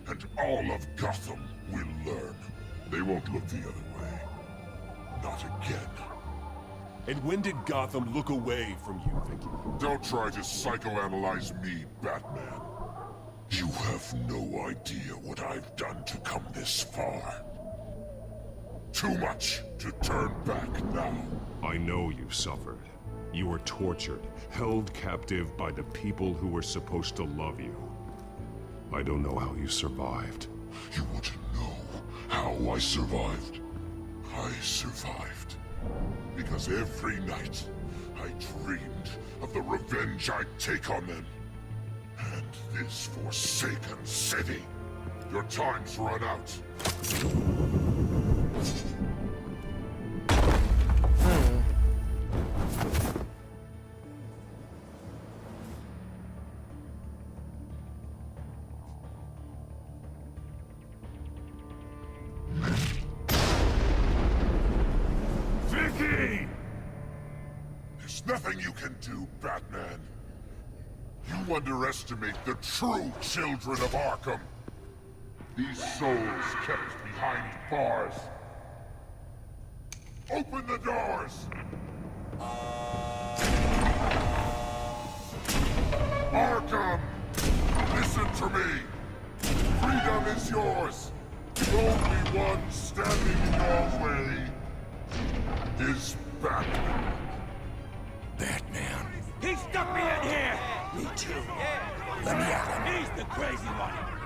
Speaker 20: and all of Gotham will learn. They won't look the other way. Not again.
Speaker 17: And when did Gotham look away from you, Vicky?
Speaker 20: Don't try to psychoanalyze me, Batman. You have no idea what I've done to come this far. Too much to turn back now.
Speaker 17: I know you suffered. You were tortured, held captive by the people who were supposed to love you. I don't know how you survived.
Speaker 20: You want to know how I survived? I survived because every night I dreamed of the revenge I'd take on them. And this forsaken city. Your time's run out.
Speaker 17: Vicky!
Speaker 20: There's nothing you can do, Batman. You underestimate the true children of Arkham. These souls kept behind bars. Open the doors! Arkham! Listen to me! Freedom is yours! The only one standing in your way is Batman.
Speaker 18: Batman.
Speaker 3: He stuck me in here!
Speaker 18: Me too. Let me at him.
Speaker 3: He's the crazy one!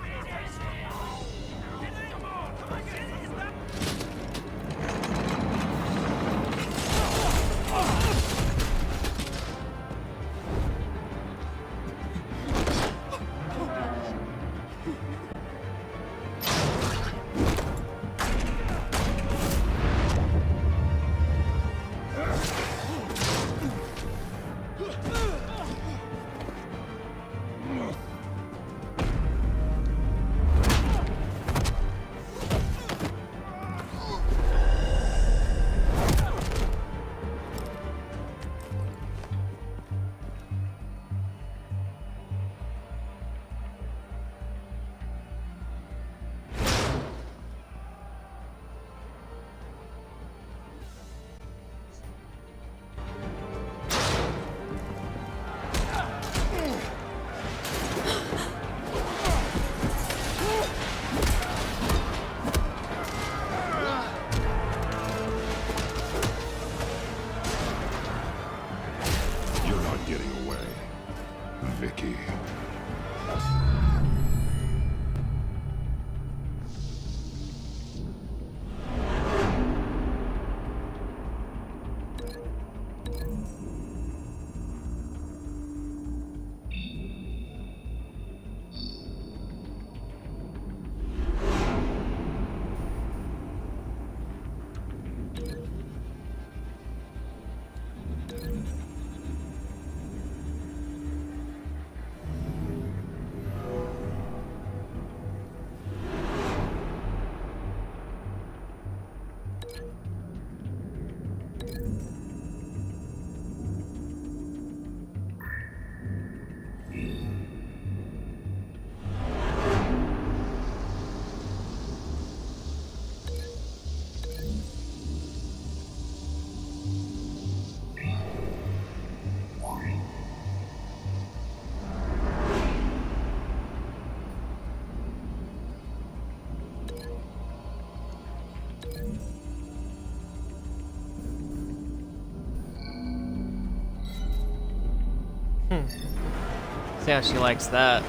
Speaker 1: See how she likes that.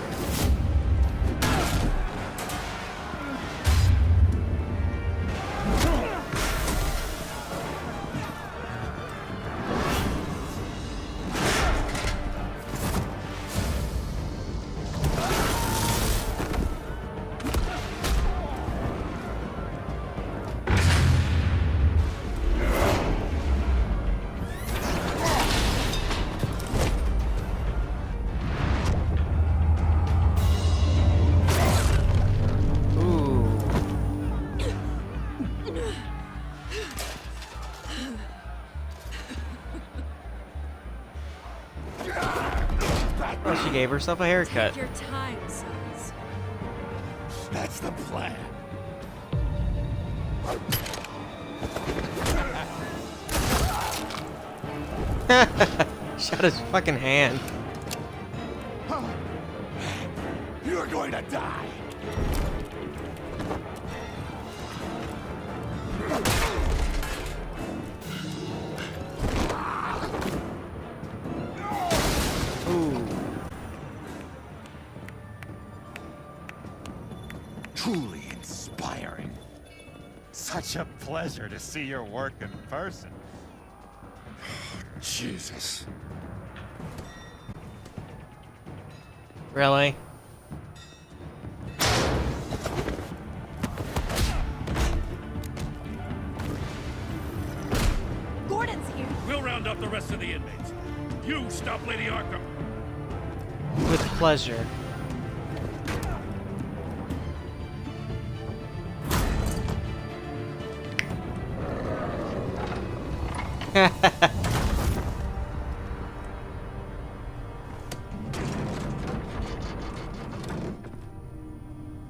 Speaker 1: Well, she gave herself a haircut.
Speaker 21: Take your time, sons.
Speaker 18: That's the plan.
Speaker 1: Shot his fucking hand.
Speaker 18: You're going to die.
Speaker 2: Truly inspiring. Such a pleasure to see your work in person.
Speaker 18: Jesus.
Speaker 1: Really?
Speaker 21: Gordon's here.
Speaker 6: We'll round up the rest of the inmates. You stop Lady Arkham.
Speaker 1: With pleasure.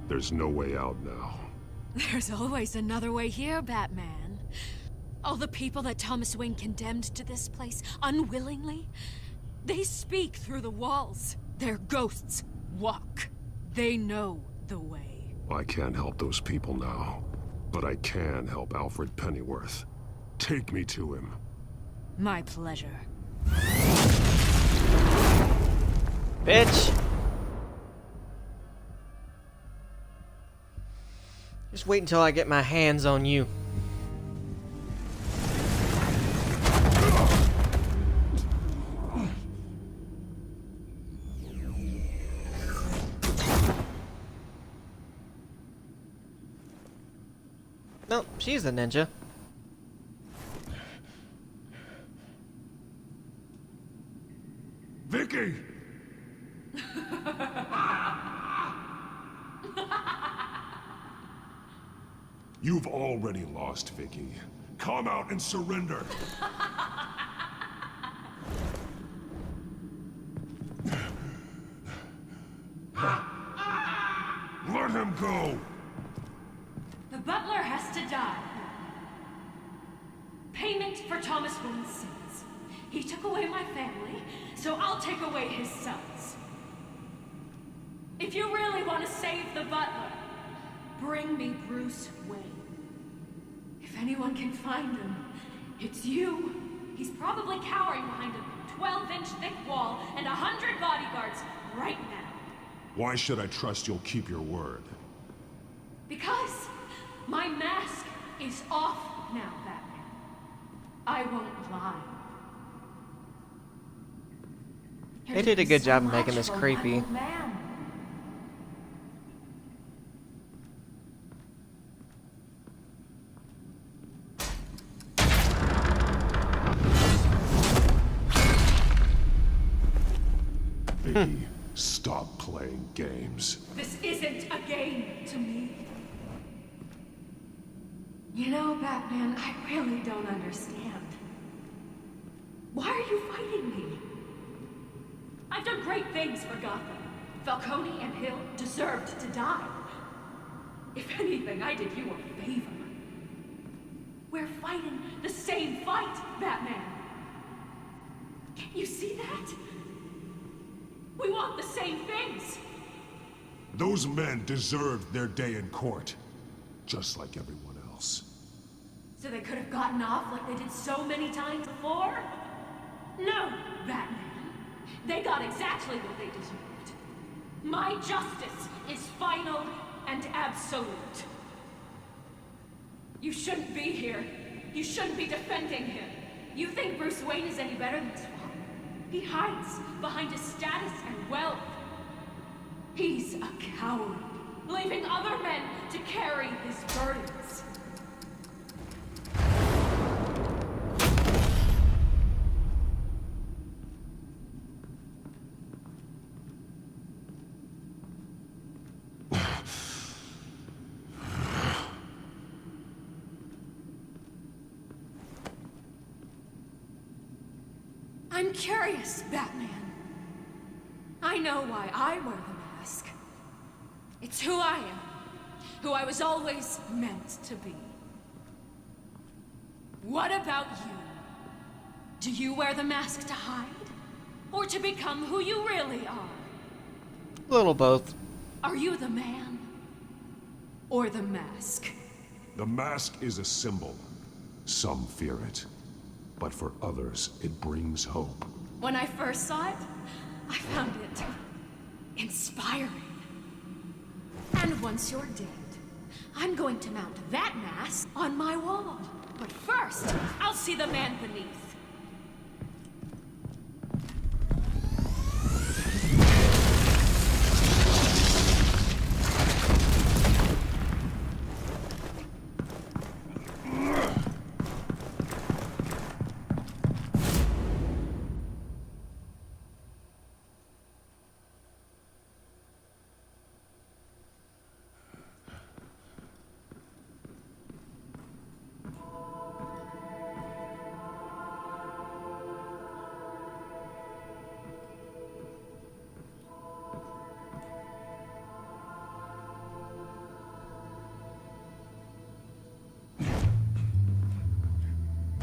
Speaker 17: There's no way out now.
Speaker 21: There's always another way here, Batman. All the people that Thomas Wayne condemned to this place unwillingly, they speak through the walls. Their ghosts walk. They know the way.
Speaker 17: I can't help those people now, but I can help Alfred Pennyworth. Take me to him.
Speaker 21: My pleasure.
Speaker 1: Bitch! Just wait until I get my hands on you. Nope, she's a ninja.
Speaker 17: Vicky! You've already lost, Vicky. Come out and surrender. Let him go!
Speaker 21: The butler has to die. Payment for Thomas Wayne's sins. He took away my family, so I'll take away his sons. If you really want to save the butler, bring me Bruce Wayne. If anyone can find him, it's you. He's probably cowering behind a 12-inch thick wall and 100 bodyguards right now.
Speaker 17: Why should I trust you'll keep your word?
Speaker 21: Because my mask is off now, Batman. I won't lie.
Speaker 1: They did a good job of making this creepy.
Speaker 17: Vicky, stop playing games.
Speaker 21: This isn't a game to me. You know, Batman, I really don't understand. Why are you fighting me? I've done great things for Gotham. Falcone and Hill deserved to die. If anything, I did you a favor. We're fighting the same fight, Batman. Can't you see that? We want the same things.
Speaker 17: Those men deserved their day in court, just like everyone else.
Speaker 21: So they could have gotten off like they did so many times before? No, Batman. They got exactly what they deserved. My justice is final and absolute. You shouldn't be here. You shouldn't be defending him. You think Bruce Wayne is any better than his father? He hides behind his status and wealth. He's a coward, leaving other men to carry his burdens. I'm curious, Batman. I know why I wear the mask. It's who I am. Who I was always meant to be. What about you? Do you wear the mask to hide? Or to become who you really are?
Speaker 1: A little both.
Speaker 21: Are you the man? Or the mask?
Speaker 17: The mask is a symbol. Some fear it. But for others, it brings hope.
Speaker 21: When I first saw it, I found it inspiring. And once you're dead, I'm going to mount that mask on my wall. But first, I'll see the man beneath.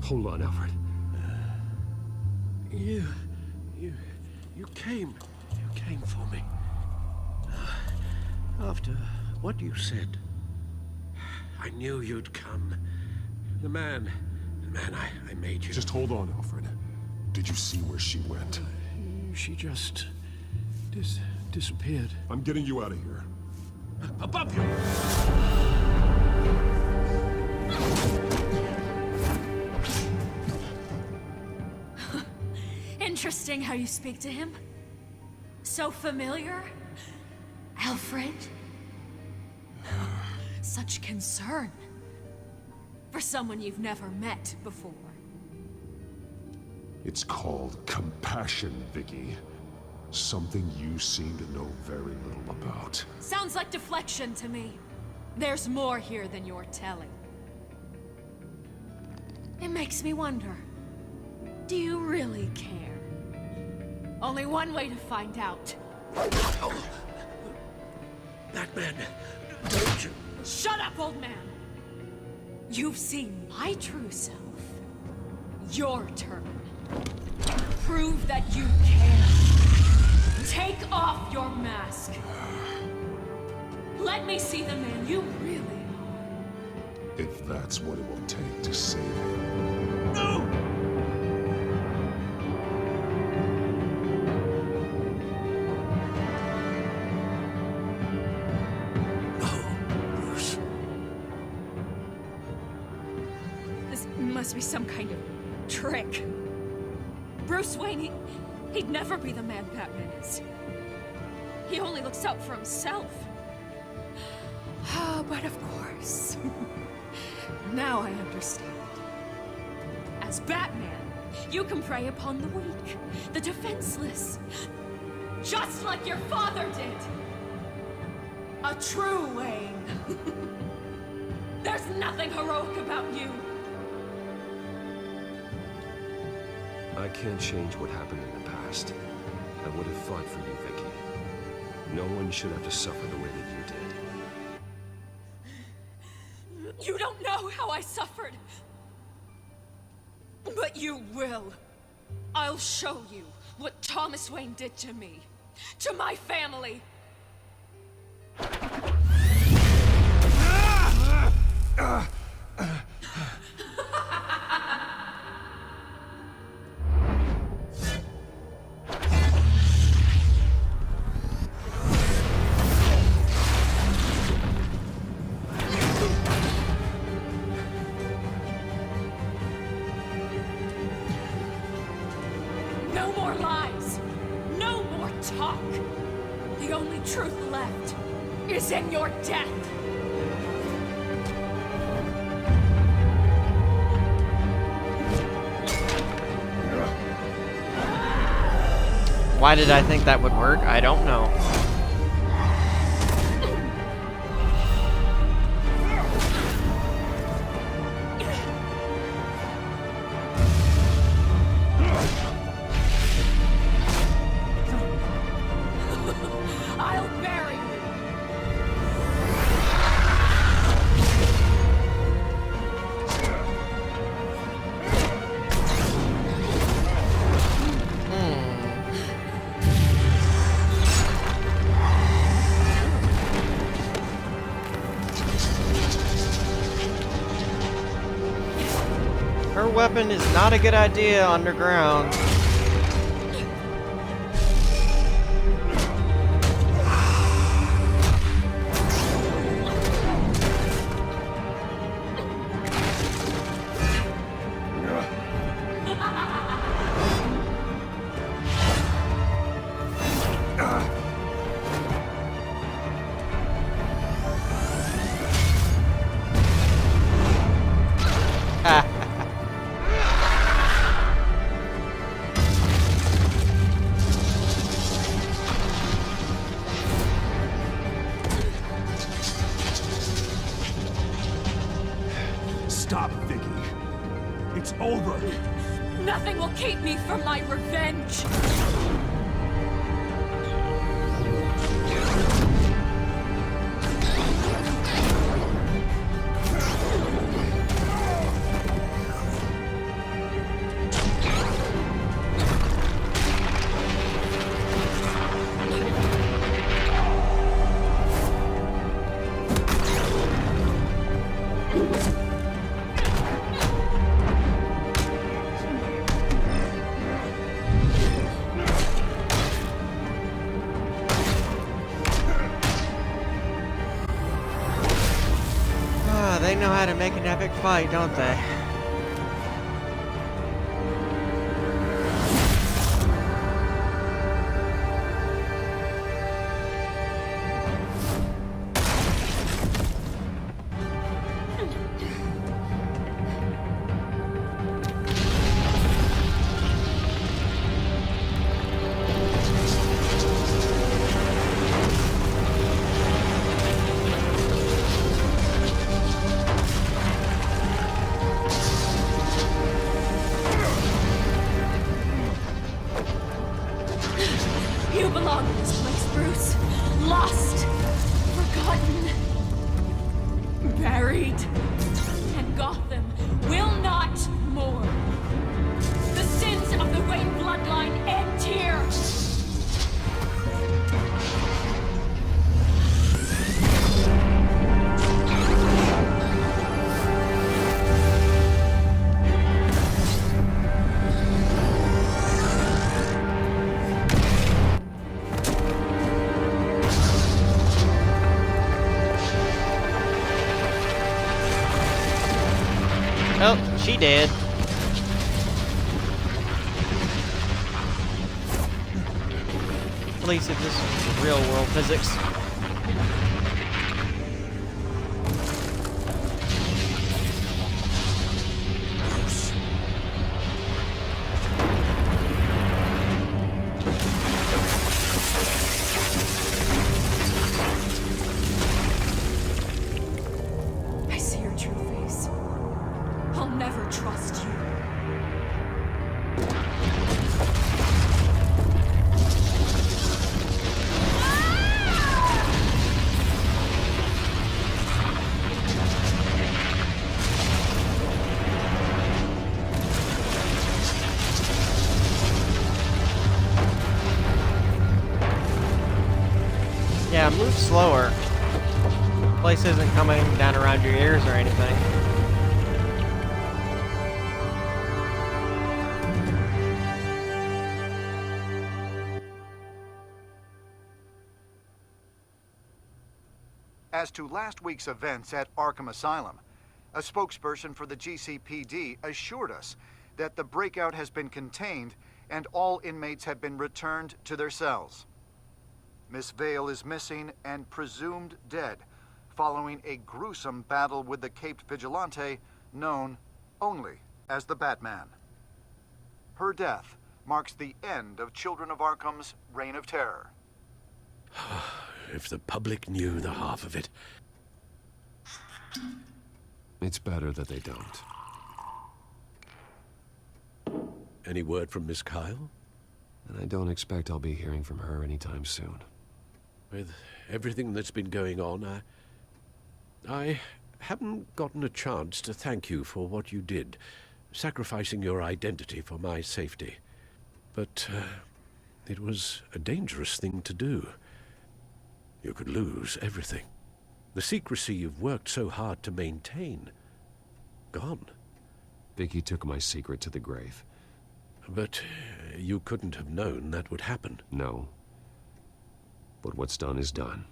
Speaker 7: Hold on, Alfred. You came for me. After what you said, I knew you'd come. The man I made you.
Speaker 17: Just hold on, Alfred. Did you see where she went?
Speaker 7: She just disappeared.
Speaker 17: I'm getting you out of here.
Speaker 7: Above you!
Speaker 21: Interesting how you speak to him. So familiar. Alfred. Such concern. For someone you've never met before.
Speaker 17: It's called compassion, Vicky. Something you seem to know very little about.
Speaker 21: Sounds like deflection to me. There's more here than you're telling. It makes me wonder. Do you really care? Only one way to find out.
Speaker 7: Batman, don't you?
Speaker 21: Shut up, old man! You've seen my true self. Your turn. Prove that you care. Take off your mask. Let me see the man you really are.
Speaker 17: If that's what it will take to save him.
Speaker 21: No! Must be some kind of trick. Bruce Wayne, he'd never be the man Batman is. He only looks out for himself. But of course. Now I understand. As Batman, you can prey upon the weak, the defenseless. Just like your father did. A true Wayne. There's nothing heroic about you.
Speaker 13: I can't change what happened in the past. I would have fought for you, Vicky. No one should have to suffer the way that you did.
Speaker 21: You don't know how I suffered. But you will. I'll show you what Thomas Wayne did to me. To my family. No more lies. No more talk. The only truth left is in your death.
Speaker 1: Why did I think that would work? I don't know.
Speaker 21: I'll bury you.
Speaker 1: Her weapon is not a good idea underground.
Speaker 8: Stop, Vicky. It's over.
Speaker 21: Nothing will keep me from my revenge.
Speaker 1: They know how to make an epic fight, don't they?
Speaker 21: You belong in this place, Bruce. Lost, forgotten, buried. And Gotham will not mourn. The sins of the Wayne bloodline end here.
Speaker 1: Oh, she did. At least if this was real world physics.
Speaker 21: I see your true face. I'll never trust you.
Speaker 1: Yeah, move slower. Place isn't coming down around your ears or anything.
Speaker 9: As to last week's events at Arkham Asylum, a spokesperson for the GCPD assured us that the breakout has been contained and all inmates have been returned to their cells. Miss Vale is missing and presumed dead, following a gruesome battle with the caped vigilante known only as the Batman. Her death marks the end of Children of Arkham's reign of terror.
Speaker 7: If the public knew the half of it.
Speaker 14: It's better that they don't.
Speaker 7: Any word from Miss Kyle?
Speaker 14: And I don't expect I'll be hearing from her anytime soon.
Speaker 7: With everything that's been going on, I haven't gotten a chance to thank you for what you did, sacrificing your identity for my safety. But it was a dangerous thing to do. You could lose everything. The secrecy you've worked so hard to maintain. Gone.
Speaker 14: Vicky took my secret to the grave.
Speaker 7: But you couldn't have known that would happen.
Speaker 14: No. But what's done is done.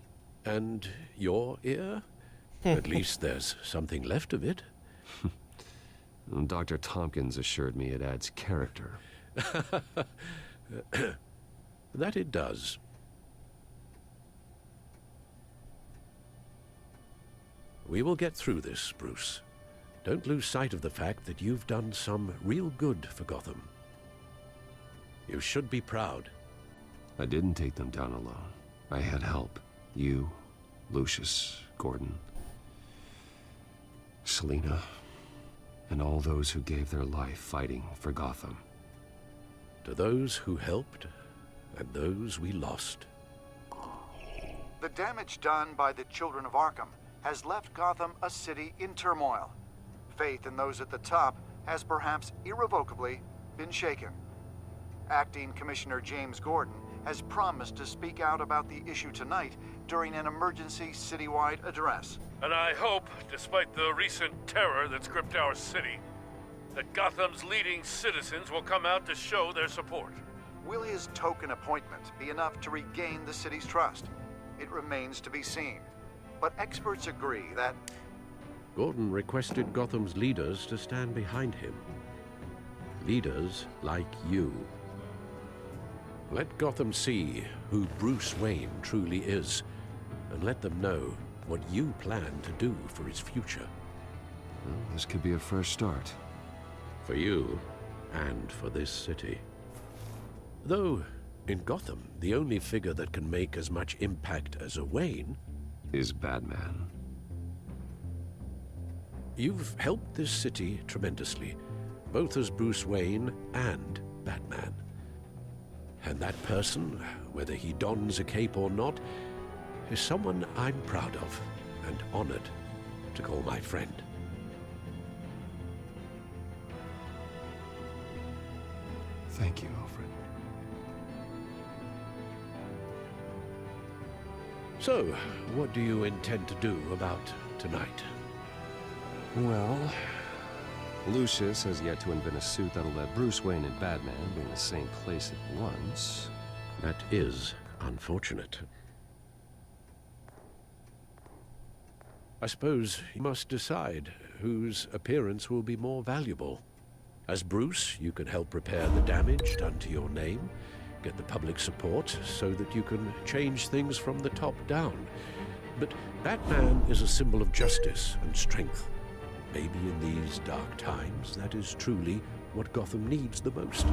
Speaker 7: And your ear? At least there's something left of it.
Speaker 14: Dr. Tompkins assured me it adds character.
Speaker 7: That it does. We will get through this, Bruce. Don't lose sight of the fact that you've done some real good for Gotham. You should be proud.
Speaker 14: I didn't take them down alone. I had help. You, Lucius, Gordon, Selina, and all those who gave their life fighting for Gotham.
Speaker 7: To those who helped, and those we lost.
Speaker 9: The damage done by the Children of Arkham has left Gotham a city in turmoil. Faith in those at the top has perhaps irrevocably been shaken. Acting Commissioner James Gordon has promised to speak out about the issue tonight during an emergency citywide address.
Speaker 6: And I hope, despite the recent terror that's gripped our city, that Gotham's leading citizens will come out to show their support.
Speaker 9: Will his token appointment be enough to regain the city's trust? It remains to be seen. But experts agree that
Speaker 7: Gordon requested Gotham's leaders to stand behind him. Leaders like you. Let Gotham see who Bruce Wayne truly is, and let them know what you plan to do for his future.
Speaker 14: Well, this could be a fresh start.
Speaker 7: For you, and for this city. Though, in Gotham, the only figure that can make as much impact as a Wayne
Speaker 14: is Batman.
Speaker 7: You've helped this city tremendously, both as Bruce Wayne and Batman. And that person, whether he dons a cape or not, is someone I'm proud of and honored to call my friend.
Speaker 14: Thank you, Alfred.
Speaker 7: So, what do you intend to do about tonight?
Speaker 14: Well, Lucius has yet to invent a suit that'll let Bruce Wayne and Batman be in the same place at once.
Speaker 7: That is unfortunate. I suppose you must decide whose appearance will be more valuable. As Bruce, you can help repair the damage done to your name, get the public support so that you can change things from the top down. But Batman is a symbol of justice and strength. Maybe in these dark times, that is truly what Gotham needs the most.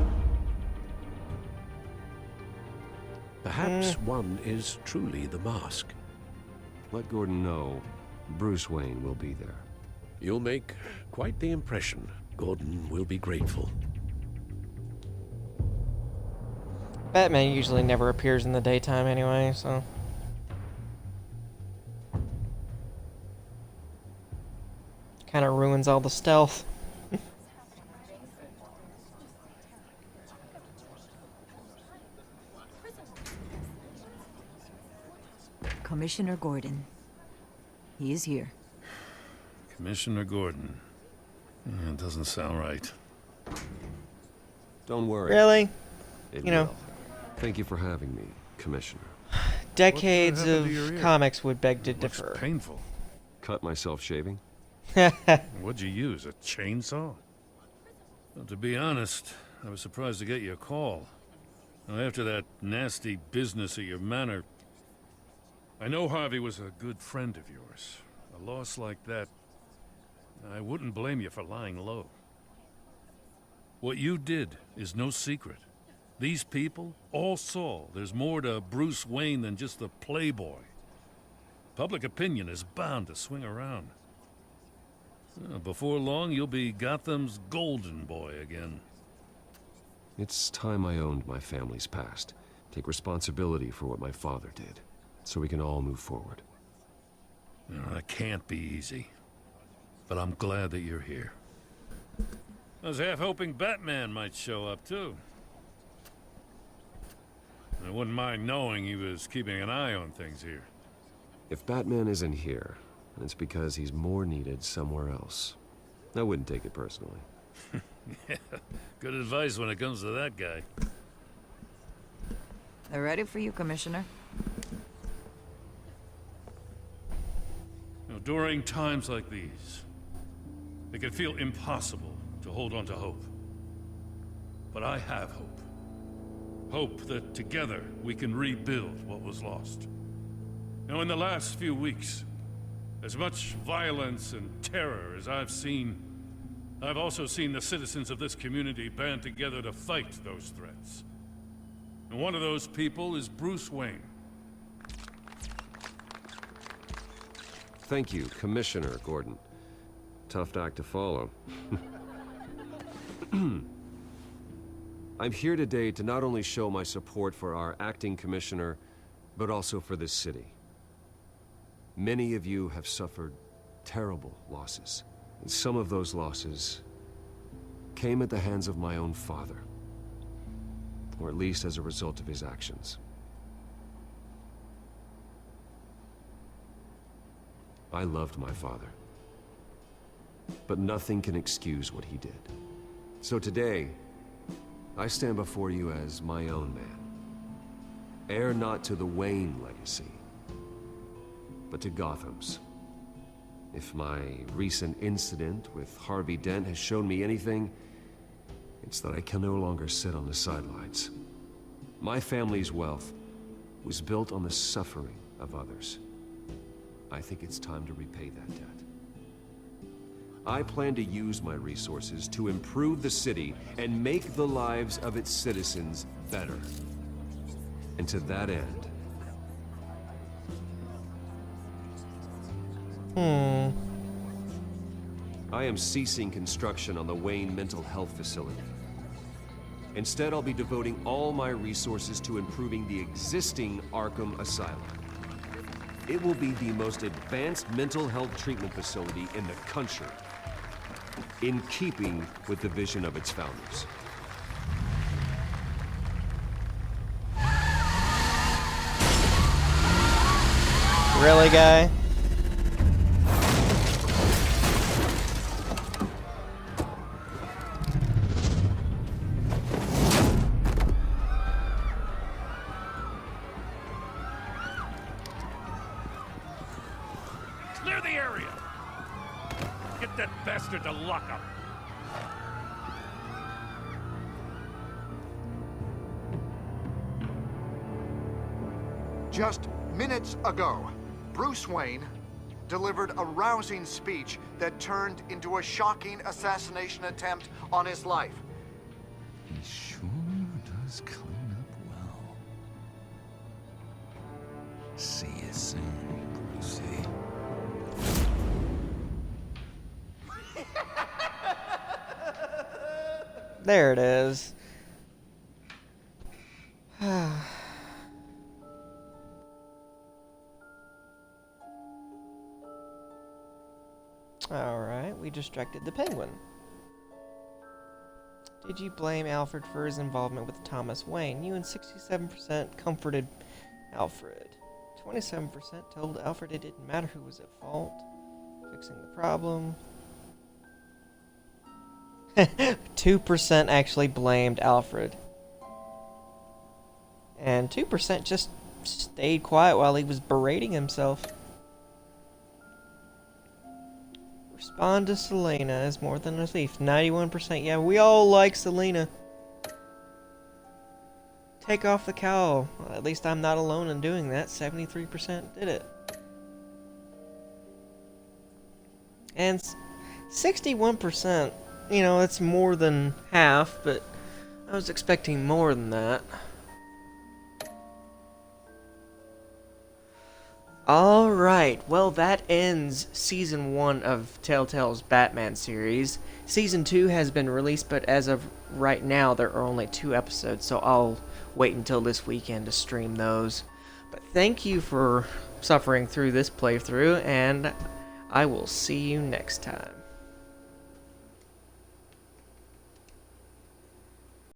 Speaker 7: Perhaps one is truly the mask.
Speaker 14: Let Gordon know Bruce Wayne will be there.
Speaker 7: You'll make quite the impression. Gordon will be grateful.
Speaker 1: Batman usually never appears in the daytime anyway, so... kind of ruins all the stealth.
Speaker 12: Commissioner Gordon. He is here.
Speaker 6: Commissioner Gordon. It doesn't sound right.
Speaker 14: Don't worry.
Speaker 1: Really?
Speaker 14: It
Speaker 1: You know.
Speaker 14: will. Thank you for having me, Commissioner.
Speaker 1: Decades
Speaker 6: happened
Speaker 1: of
Speaker 6: to your ear?
Speaker 1: comics would beg to
Speaker 6: Looks
Speaker 1: differ.
Speaker 6: painful.
Speaker 14: Cut myself shaving?
Speaker 6: What'd you use, a chainsaw? Well, to be honest, I was surprised to get your call. Now, after that nasty business at your manor, I know Harvey was a good friend of yours. A loss like that, I wouldn't blame you for lying low. What you did is no secret. These people all saw there's more to Bruce Wayne than just the playboy. Public opinion is bound to swing around. Before long, you'll be Gotham's golden boy again.
Speaker 14: It's time I owned my family's past. Take responsibility for what my father did, so we can all move forward.
Speaker 6: That can't be easy. But I'm glad that you're here. I was half hoping Batman might show up, too. I wouldn't mind knowing he was keeping an eye on things here.
Speaker 14: If Batman isn't here, it's because he's more needed somewhere else. I wouldn't take it personally.
Speaker 6: Yeah, good advice when it comes to that guy.
Speaker 12: They're ready for you, Commissioner.
Speaker 6: During times like these, it can feel impossible to hold on to hope. But I have hope. Hope that together we can rebuild what was lost. Now, in the last few weeks, as much violence and terror as I've seen, I've also seen the citizens of this community band together to fight those threats. And one of those people is Bruce Wayne.
Speaker 14: Thank you, Commissioner Gordon. Tough act to follow. I'm here today to not only show my support for our acting commissioner, but also for this city. Many of you have suffered terrible losses, and some of those losses came at the hands of my own father, or at least as a result of his actions. I loved my father, but nothing can excuse what he did. So today, I stand before you as my own man, heir not to the Wayne legacy, but to Gotham's. If my recent incident with Harvey Dent has shown me anything, it's that I can no longer sit on the sidelines. My family's wealth was built on the suffering of others. I think it's time to repay that debt. I plan to use my resources to improve the city and make the lives of its citizens better. And to that end, I am ceasing construction on the Wayne Mental Health Facility. Instead, I'll be devoting all my resources to improving the existing Arkham Asylum. It will be the most advanced mental health treatment facility in the country, in keeping with the vision of its founders.
Speaker 1: Really, guy?
Speaker 6: Clear the area! Get that bastard to lock up!
Speaker 9: Just minutes ago, Bruce Wayne delivered a rousing speech that turned into a shocking assassination attempt on his life.
Speaker 2: He sure does clean up well. See you soon, Brucey.
Speaker 1: There it is. Alright, we distracted the Penguin. Did you blame Alfred for his involvement with Thomas Wayne? You and 67% comforted Alfred. 27% told Alfred it didn't matter who was at fault. Fixing the problem. 2% actually blamed Alfred. And 2% just stayed quiet while he was berating himself. Respond to Selena as more than a thief. 91%. Yeah, we all like Selena. take off the cowl. Well, at least I'm not alone in doing that. 73% did it. And 61%, you know, it's more than half, but I was expecting more than that. Alright, well that ends Season 1 of Telltale's Batman series. Season 2 has been released, but as of right now there are only 2 episodes, so I'll wait until this weekend to stream those. But thank you for suffering through this playthrough, and I will see you next time.